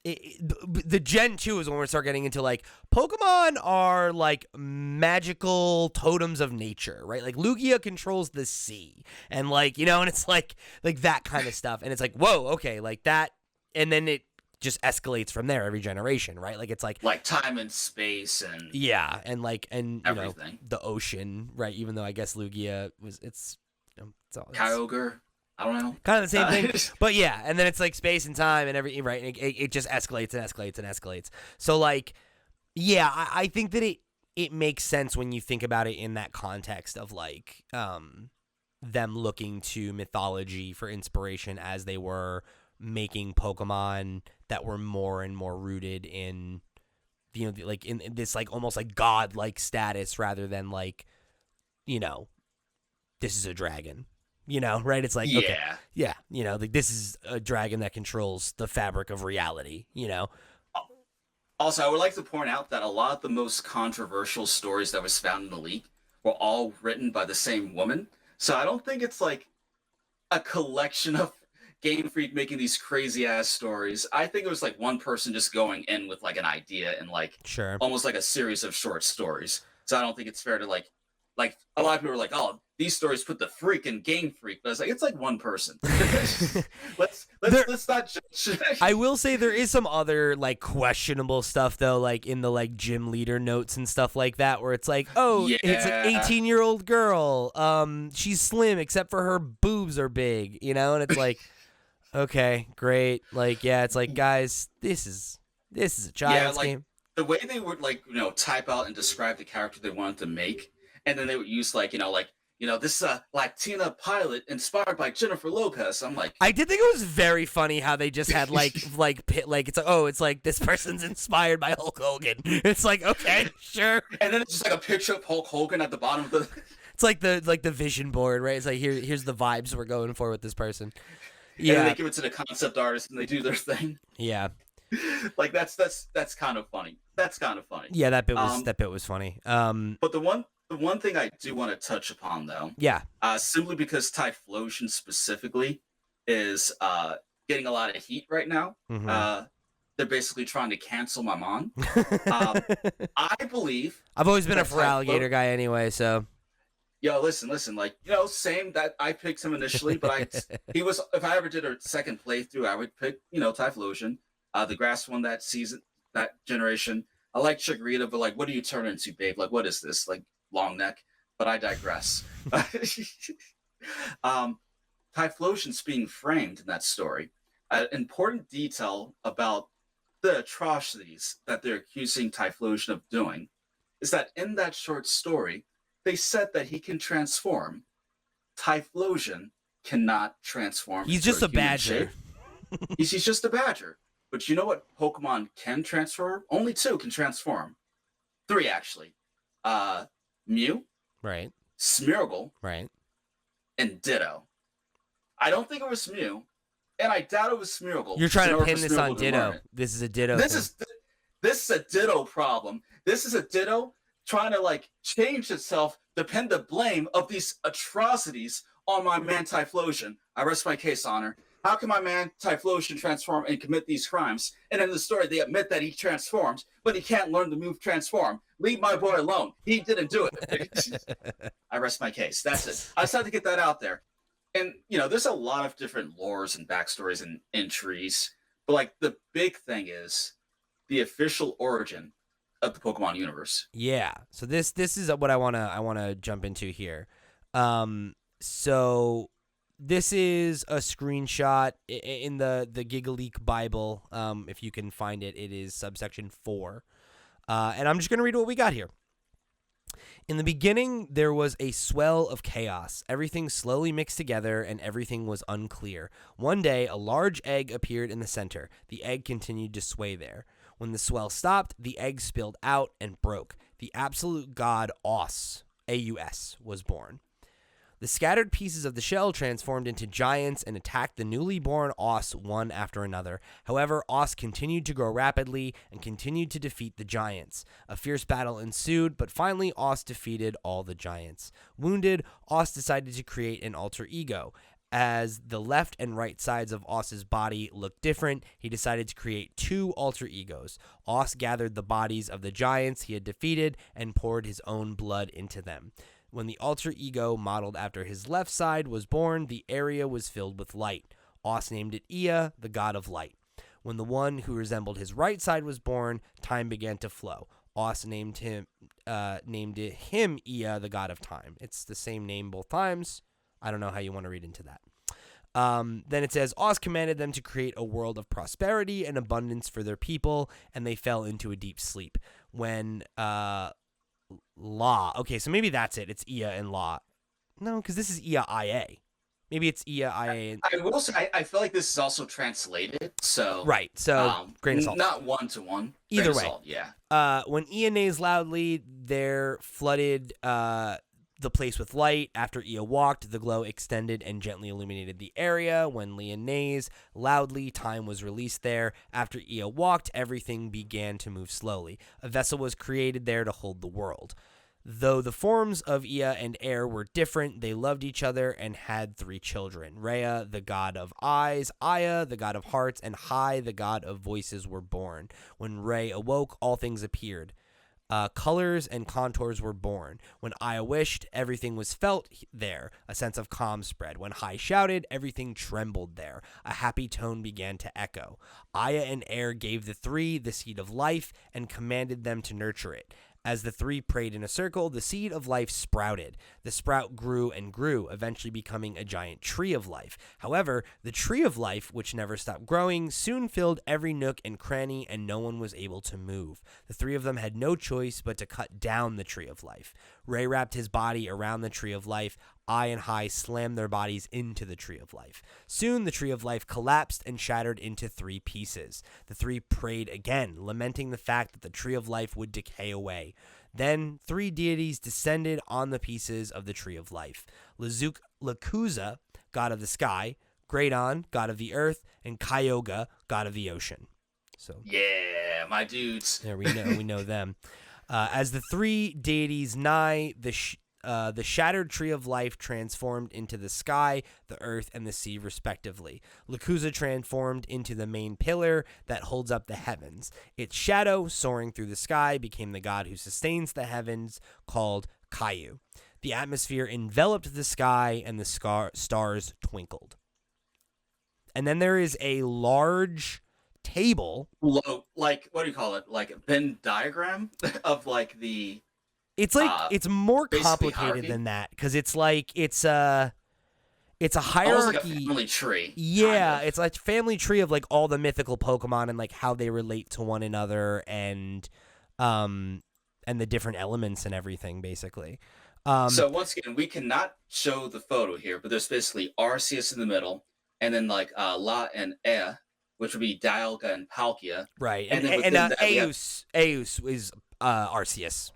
the Gen 2 is when we start getting into like Pokemon are like magical totems of nature, right? Like Lugia controls the sea and like, and it's like that kind of stuff. And it's like, whoa, okay, like that. And then it just escalates from there every generation, right? Like it's like time and space and yeah. And like, and everything. The ocean, right? Even though I guess Lugia it's all Kyogre. I don't know. Kind of the same thing. But yeah, and then it's like space and time and everything, right? And it just escalates and escalates and escalates. So like, yeah, I think that it makes sense when you think about it in that context of like, them looking to mythology for inspiration as they were making Pokemon that were more and more rooted in, like in this like almost like god-like status rather than like, this is a dragon, right? It's like, okay, Yeah. yeah, like this is a dragon that controls the fabric of reality. Also, I would like to point out that a lot of the most controversial stories that was found in the leak were all written by the same woman. So I don't think it's like a collection of Game Freak making these crazy ass stories. I think it was like one person just going in with like an idea and like Sure. almost like a series of short stories. So I don't think it's fair to like a lot of people are like, oh, these stories put the freak in Game Freak, but it's like one person. let's not judge. I will say there is some other like questionable stuff though, like in the like gym leader notes and stuff like that, where it's like, oh, Yeah. it's an 18-year-old girl. She's slim except for her boobs are big, and it's like, okay, great. Like, yeah, it's like, guys, this is a child's game. The way they would like, type out and describe the character they wanted to make, and then they would use like, this Latina pilot inspired by Jennifer Lopez. I'm like, I did think it was very funny how they just had like it's like, oh, it's like this person's inspired by Hulk Hogan. It's like, okay, sure. And then it's just like a picture of Hulk Hogan at the bottom of the. It's like the vision board, right? It's like here's the vibes we're going for with this person. Yeah, and they give it to the concept artist and they do their thing. Yeah, like that's kind of funny. That's kind of funny. Yeah, that bit was funny. But the one thing I do want to touch upon though, yeah, simply because Typhlosion specifically is getting a lot of heat right now. Mm-hmm. They're basically trying to cancel my mom. I believe I've always been a Feraligatr guy anyway, so. Yo, listen, like, same that I picked him initially, but if I ever did a second playthrough, I would pick, Typhlosion. The grass won that season, that generation. I like Chikorita, but like, what do you turn into, babe? Like, what is this? Like, long neck? But I digress. Typhlosion's being framed in that story. An important detail about the atrocities that they're accusing Typhlosion of doing is that in that short story, they said that he can transform. Typhlosion cannot transform. He's just a badger. He's just a badger. But you know what Pokemon can transform? Only 2 can transform. 3, actually. Mew. Right. Smeargle. Right. And Ditto. I don't think it was Mew. And I doubt it was Smeargle. You're trying to pin this on Ditto. This is a Ditto. This is a Ditto problem. This is a Ditto trying to like change itself to pin the blame of these atrocities on my man Typhlosion. I rest my case, Honor. How can my man Typhlosion transform and commit these crimes? And in the story, they admit that he transformed, but he can't learn the move transform. Leave my boy alone. He didn't do it. I rest my case. That's it. I just had to get that out there. And, there's a lot of different lores and backstories and entries. But, like, the big thing is the official origin of the Pokemon universe. Yeah. So this is what I wanna jump into here. So this is a screenshot in the Gigaleak Bible. If you can find it, it is subsection 4. And I'm just gonna read what we got here. In the beginning, there was a swell of chaos. Everything slowly mixed together, and everything was unclear. One day, a large egg appeared in the center. The egg continued to sway there. When the swell stopped, the egg spilled out and broke. The absolute god Aus, A-U-S, was born. The scattered pieces of the shell transformed into giants and attacked the newly born Aus one after another. However, Aus continued to grow rapidly and continued to defeat the giants. A fierce battle ensued, but finally Aus defeated all the giants. Wounded, Aus decided to create an alter ego. As the left and right sides of Aus's body looked different, he decided to create 2 alter egos. Aus gathered the bodies of the giants he had defeated and poured his own blood into them. When the alter ego modeled after his left side was born, the area was filled with light. Aus named it Ea, the god of light. When the one who resembled his right side was born, time began to flow. Aus named him Ea, the god of time. It's the same name both times. I don't know how you want to read into that. Then it says, Aus commanded them to create a world of prosperity and abundance for their people, and they fell into a deep sleep. When La, okay, so maybe that's it. It's Ea and La. No, because this is EIA. Maybe it's EIA. I will say, I feel like this is also translated, so Right. So grain of salt. not one to one. Either way, salt, yeah. When Ea neighs loudly, there flooded the place with light. After Ea walked, the glow extended and gently illuminated the area. When Leah neighs loudly, time was released there. After Ea walked, everything began to move slowly. A vessel was created there to hold the world. Though the forms of Ea and Air were different, they loved each other and had 3 children. Rhea, the god of eyes, Aya, the god of hearts, and Hai, the god of voices, were born. When Re awoke, all things appeared. Colors and contours were born. When Aya wished, everything was felt there. A sense of calm spread. When Hai shouted, everything trembled there. A happy tone began to echo. Aya and Air gave the 3 the seed of life and commanded them to nurture it. As the 3 prayed in a circle, the seed of life sprouted. The sprout grew and grew, eventually becoming a giant tree of life. However, the tree of life, which never stopped growing, soon filled every nook and cranny, and no one was able to move. The 3 of them had no choice but to cut down the tree of life. Ray wrapped his body around the tree of life. I and Hai slammed their bodies into the tree of life. Soon the tree of life collapsed and shattered into 3 pieces. The 3 prayed again, lamenting the fact that the tree of life would decay away. Then 3 deities descended on the pieces of the tree of life. Lakuza, god of the sky, Gradon, god of the earth, and Kyogre, god of the ocean. So yeah, my dudes. There we know them. As the 3 deities nigh the shattered tree of life transformed into the sky, the earth, and the sea, respectively. Lakuza transformed into the main pillar that holds up the heavens. Its shadow, soaring through the sky, became the god who sustains the heavens, called Kaiju. The atmosphere enveloped the sky, and the stars twinkled. And then there is a large table. Like, what do you call it? Like a Venn diagram of like the... It's like it's more complicated hierarchy? than that, because it's a hierarchy. Almost like a family tree. Yeah, kind of. it's like family tree of like all the mythical Pokemon and like how they relate to one another and the different elements and everything, basically. So once again, we cannot show the photo here, but there's basically Arceus in the middle, and then like La and E, which would be Dialga and Palkia. Right, and and Aeus is Arceus.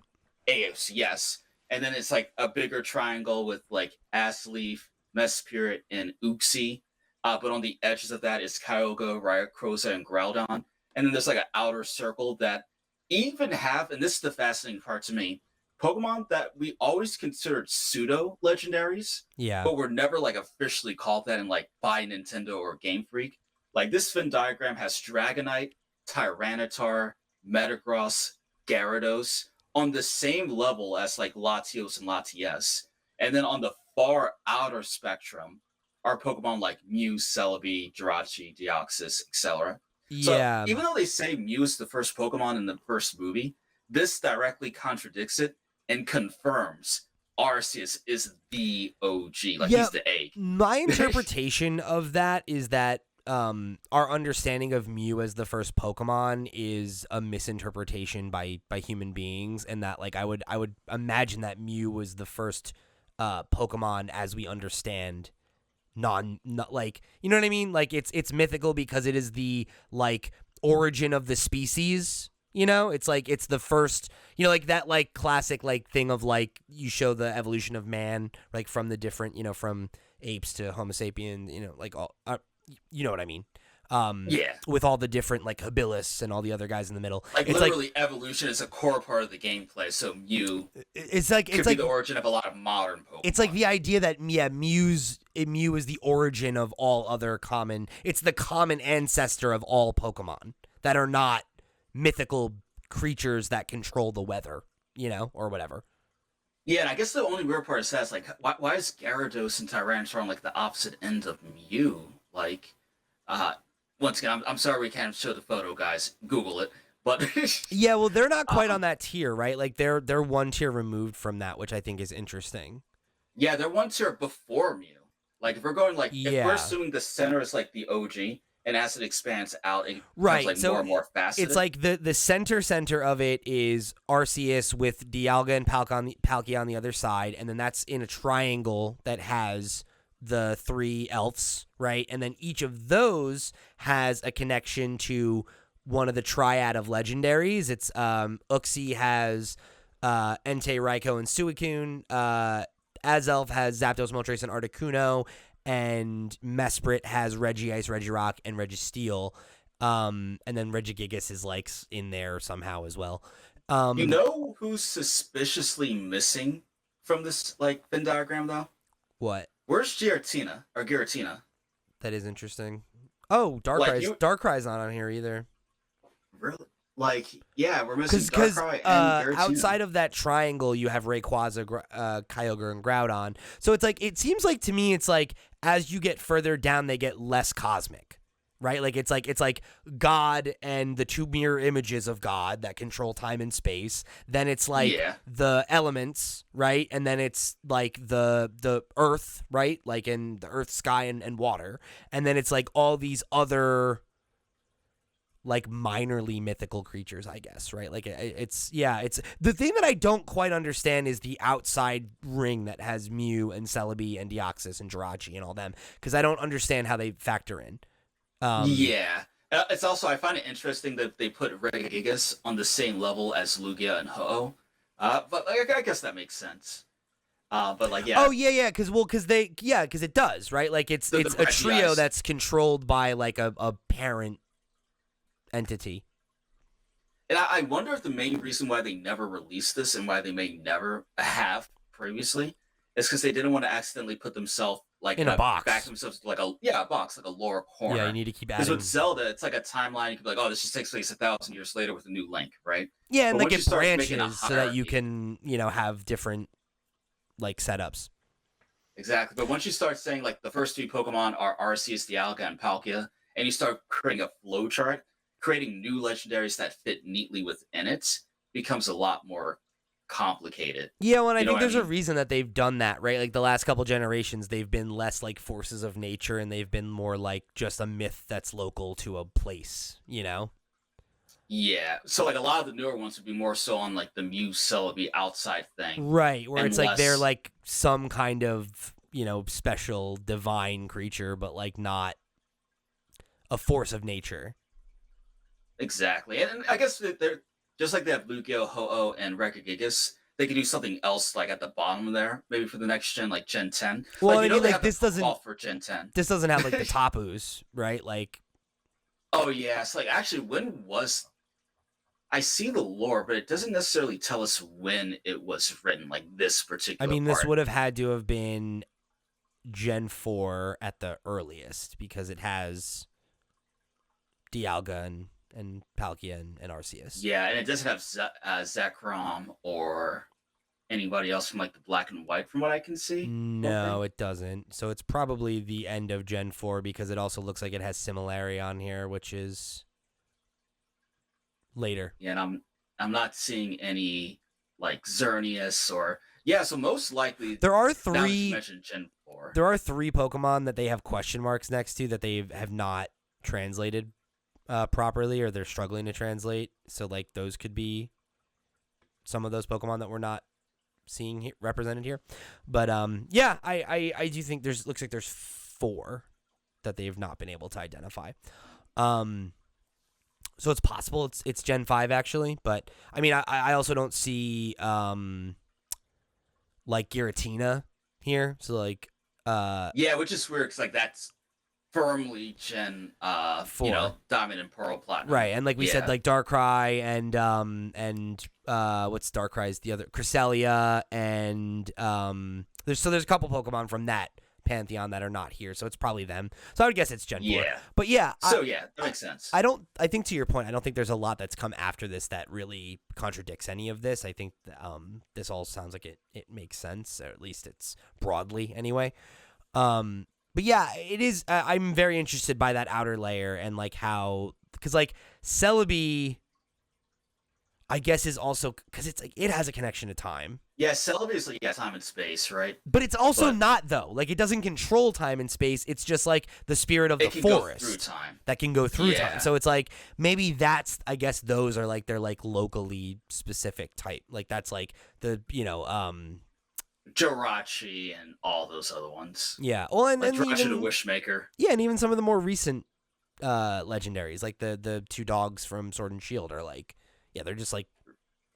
Aeus, yes. And then it's like a bigger triangle with like Asleaf, Mesprit, and Uxie. But on the edges of that is Kyogre, Rayquaza, and Groudon. And then there's like an outer circle that even have, and this is the fascinating part to me, Pokemon that we always considered pseudo legendaries, Yeah, but were never like officially called that in like by Nintendo or Game Freak. Like this Venn diagram has Dragonite, Tyranitar, Metagross, Gyarados on the same level as like Latios and Latias. And then on the far outer spectrum are Pokemon like Mew, Celebi, Jirachi, Deoxys, etc. yeah. So even though they say Mew is the first Pokemon in the first movie, this directly contradicts it and confirms Arceus is the OG. Like he's the egg. My interpretation of that is that our understanding of Mew as the first Pokemon is a misinterpretation by human beings, and that like I would imagine that Mew was the first Pokemon as we understand not like, you know what I mean? Like it's mythical because it is the like origin of the species. You know, it's like it's the first, you know, like that like classic like thing of like you show the evolution of man, like from the different, you know, from apes to Homo sapien, you know, like all you know what I mean? Yeah. With all the different like habilis and all the other guys in the middle. Like it's literally evolution is a core part of the gameplay. So Mew it's like could it's be like the origin of a lot of modern Pokemon. it's like the idea that Mew is the origin of all other common. It's the common ancestor of all Pokemon that are not mythical creatures that control the weather, you know, or whatever. Yeah, and I guess the only weird part is that it's like, why is Gyarados and Tyranitar on like the opposite end of Mew? Like, once again, I'm sorry we can't show the photo, guys. Google it. But yeah, well, they're not quite on that tier, right? Like they're one tier removed from that, which I think is interesting. Yeah, they're one tier before Mew. Like if we're going like if we're assuming the center is like the OG, and as it expands out, it becomes Right. like more So and more it's faceted. like the center of it is Arceus with Dialga and Palkia on the other side, and then that's in a triangle that has the three elves, right? And then each of those has a connection to one of the triad of legendaries. It's Uxie has Entei, Raikou, and Suicune. Azelf has Zapdos, Moltres, and Articuno, and Mesprit has Regice, Regirock, and Registeel. And then Regigigas is like in there somehow as well. You know who's suspiciously missing from this like Venn diagram though? What? Where's Giratina? That is interesting. Oh, Like you Darkrai's not on here either. really like yeah, we're missing Because Darkrai and Giratina. outside of that triangle, you have Rayquaza, Kyogre, and Groudon. So it's like, it seems like to me, it's like as you get further down, they get less cosmic, right? Like it's like God and the two mirror images of God that control time and space. Then it's like Yeah. the elements, right? And then it's like the earth, right? Like in the earth, sky, and water. And then it's like all these other like minorly mythical creatures, I guess, right? Like it's the thing that I don't quite understand is the outside ring that has Mew and Celebi and Deoxys and Jirachi and all them, because I don't understand how they factor in. Yeah. It's also, I find it interesting that they put Regigigas on the same level as Lugia and Ho-Oh. But like, I guess that makes sense. But like, yeah. Oh yeah, because it does, right? Like it's a trio that's controlled by like a parent entity. And I wonder if the main reason why they never released this and why they may never have previously is because they didn't want to accidentally put themselves like In a box. back themselves like a box, like a lower corner. Yeah, you need to keep Because adding. with Zelda, it's like a timeline. You could be like, oh, this just takes place 1,000 years later with a new Link, right? Yeah, and But like once you it start making a branches so that you hierarchy- can have different like setups. Exactly. But once you start saying like the first three Pokemon are Arceus, Dialga, and Palkia, and you start creating a flowchart, creating new legendaries that fit neatly within it becomes a lot more complicated. Yeah, well, and I You know think what I there's a mean? reason that they've done that, right? Like the last couple generations, they've been less like forces of nature, and they've been more like just a myth that's local to a place, you know? Yeah. So like a lot of the newer ones would be more so on like the Mew Celebi outside thing. Right, where And it's like they're less like some kind of, special divine creature, but like not a force of nature. exactly. And I guess they're just like they have Lugia, Ho-Oh, and Regigigas. They could do something else like at the bottom there, maybe for the next gen, like Gen 10. Well, Like I mean, they like have this the doesn't call for Gen 10. have like the Tapus, right? Like, Oh yeah, it's like actually when was I see the lore, but it doesn't necessarily tell us when it was written, like this I particular mean, this part. would have had to have been Gen 4 at the earliest because it has Dialga and Palkia and Arceus. Yeah, and it doesn't have Zekrom or anybody else from like the Black and White, from what I can see. No, it doesn't. So it's probably the end of Gen 4 because it also looks like it has Similarity on here, which is later. Yeah, and I'm not seeing any like Xerneas or yeah. So most likely There are now that you three. mentioned Gen 4. There are three Pokemon that they have question marks next to that they have not translated properly, or they're struggling to translate. So like those could be some of those Pokemon that we're not seeing here, represented here. But yeah, I do think looks like there's 4 that they've not been able to identify. So it's possible it's Gen 5 actually, but I mean I also don't see like Giratina here. So like Yeah, which is weird because like that's firmly Gen 4. Diamond and Pearl Platinum. Right, and like we said, Yeah. like Darkrai and what's Darkrai's the other Cresselia and there's a couple Pokemon from that pantheon that are not here, so it's probably them. So I would guess it's Gen 4. Yeah. But yeah, So yeah, that makes sense. I think to your point, I don't think there's a lot that's come after this that really contradicts any of this. I think this all sounds like it makes sense, or at least it's broadly anyway. But yeah, it is. I'm very interested by that outer layer and like how, because like Celebi, I guess is also because it's like it has a connection to time. Yeah, Celebi is like time and space, right? But it's also But not though. Like it doesn't control time and space. It's just like the spirit of the it can go forest through time. that can go through Yeah. time. So it's like maybe that's I guess those are like they're like locally specific type. Like that's like the Jirachi and all those other ones. yeah. Well, and Like Jirachi even, the Wishmaker. yeah, and even some of the more recent legendaries, like the two dogs from Sword and Shield, are like yeah, they're just like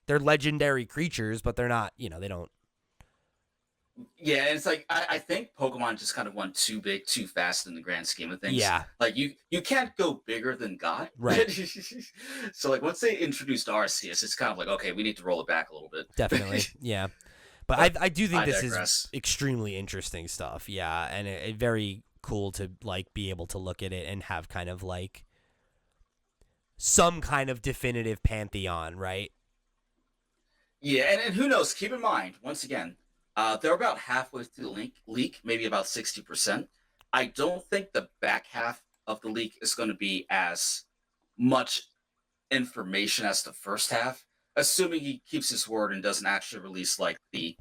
they're legendary creatures, but they're not. They don't. Yeah, and it's like I think Pokemon just kind of went too big, too fast in the grand scheme of things. Yeah. Like you can't go bigger than God. Right. So like once they introduced Arceus, it's kind of like okay, we need to roll it back a little bit. Definitely. Yeah. But I do think I this digress. is extremely interesting stuff. Yeah, and it very cool to like be able to look at it and have kind of like some kind of definitive pantheon, right? Yeah, and who knows? Keep in mind, once again, they're about halfway through the leak, maybe about 60%. I don't think the back half of the leak is going to be as much information as the first half, assuming he keeps his word and doesn't actually release like the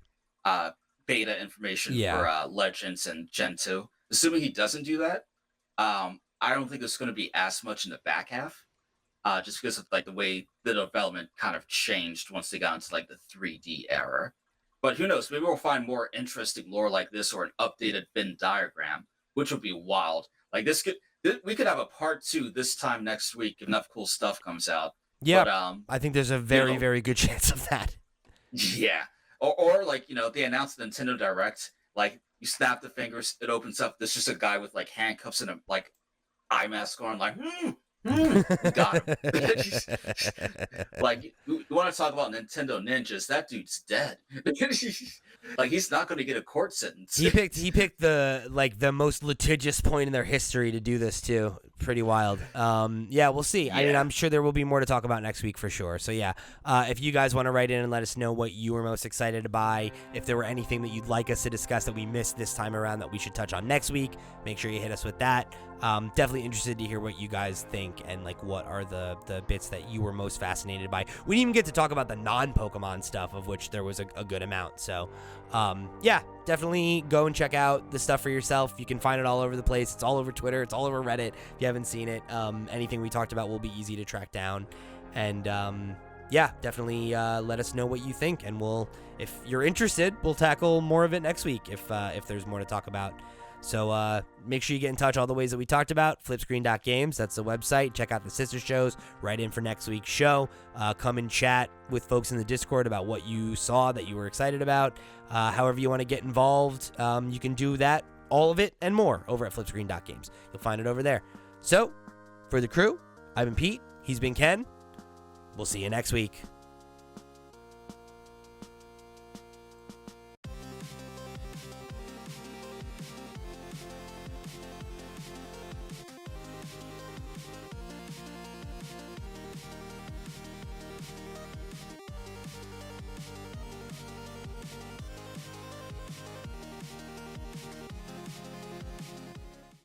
beta information for Legends and Gen 2. Assuming he doesn't do that, I don't think there's going to be as much in the back half. Just because of like the way the development kind of changed once they got into like the 3D era. But who knows? Maybe we'll find more interesting lore like this or an updated Venn diagram, which would be wild. Like we could have a part 2 this time next week if enough cool stuff comes out. Yeah, but, I think there's a very very good chance of that. Yeah, or like they announced the Nintendo Direct. Like you snap the fingers, it opens up. There's just a guy with like handcuffs and a like eye mask on. Like got him. Like you want to talk about Nintendo ninjas? That dude's dead. Like he's not going to get a court sentence. He picked the most litigious point in their history to do this too. Pretty wild. Yeah, we'll see. Yeah. I mean, I'm sure there will be more to talk about next week for sure. So yeah, if you guys want to write in and let us know what you were most excited to buy, if there were anything that you'd like us to discuss that we missed this time around that we should touch on next week, make sure you hit us with that. Definitely interested to hear what you guys think and like what are the bits that you were most fascinated by. We didn't even get to talk about the non-Pokemon stuff, of which there was a good amount. So yeah, definitely go and check out the stuff for yourself. You can find it all over the place. It's all over Twitter. It's all over Reddit. If you haven't seen it, anything we talked about will be easy to track down. And yeah, definitely let us know what you think. And if you're interested, we'll tackle more of it next week if there's more to talk about. So make sure you get in touch all the ways that we talked about. Flipscreen.games, that's the website. Check out the sister shows. Write in for next week's show. Come and chat with folks in the Discord about what you saw that you were excited about. However you want to get involved, you can do that, all of it, and more over at Flipscreen.games. You'll find it over there. So, for the crew, I've been Pete. He's been Ken. We'll see you next week.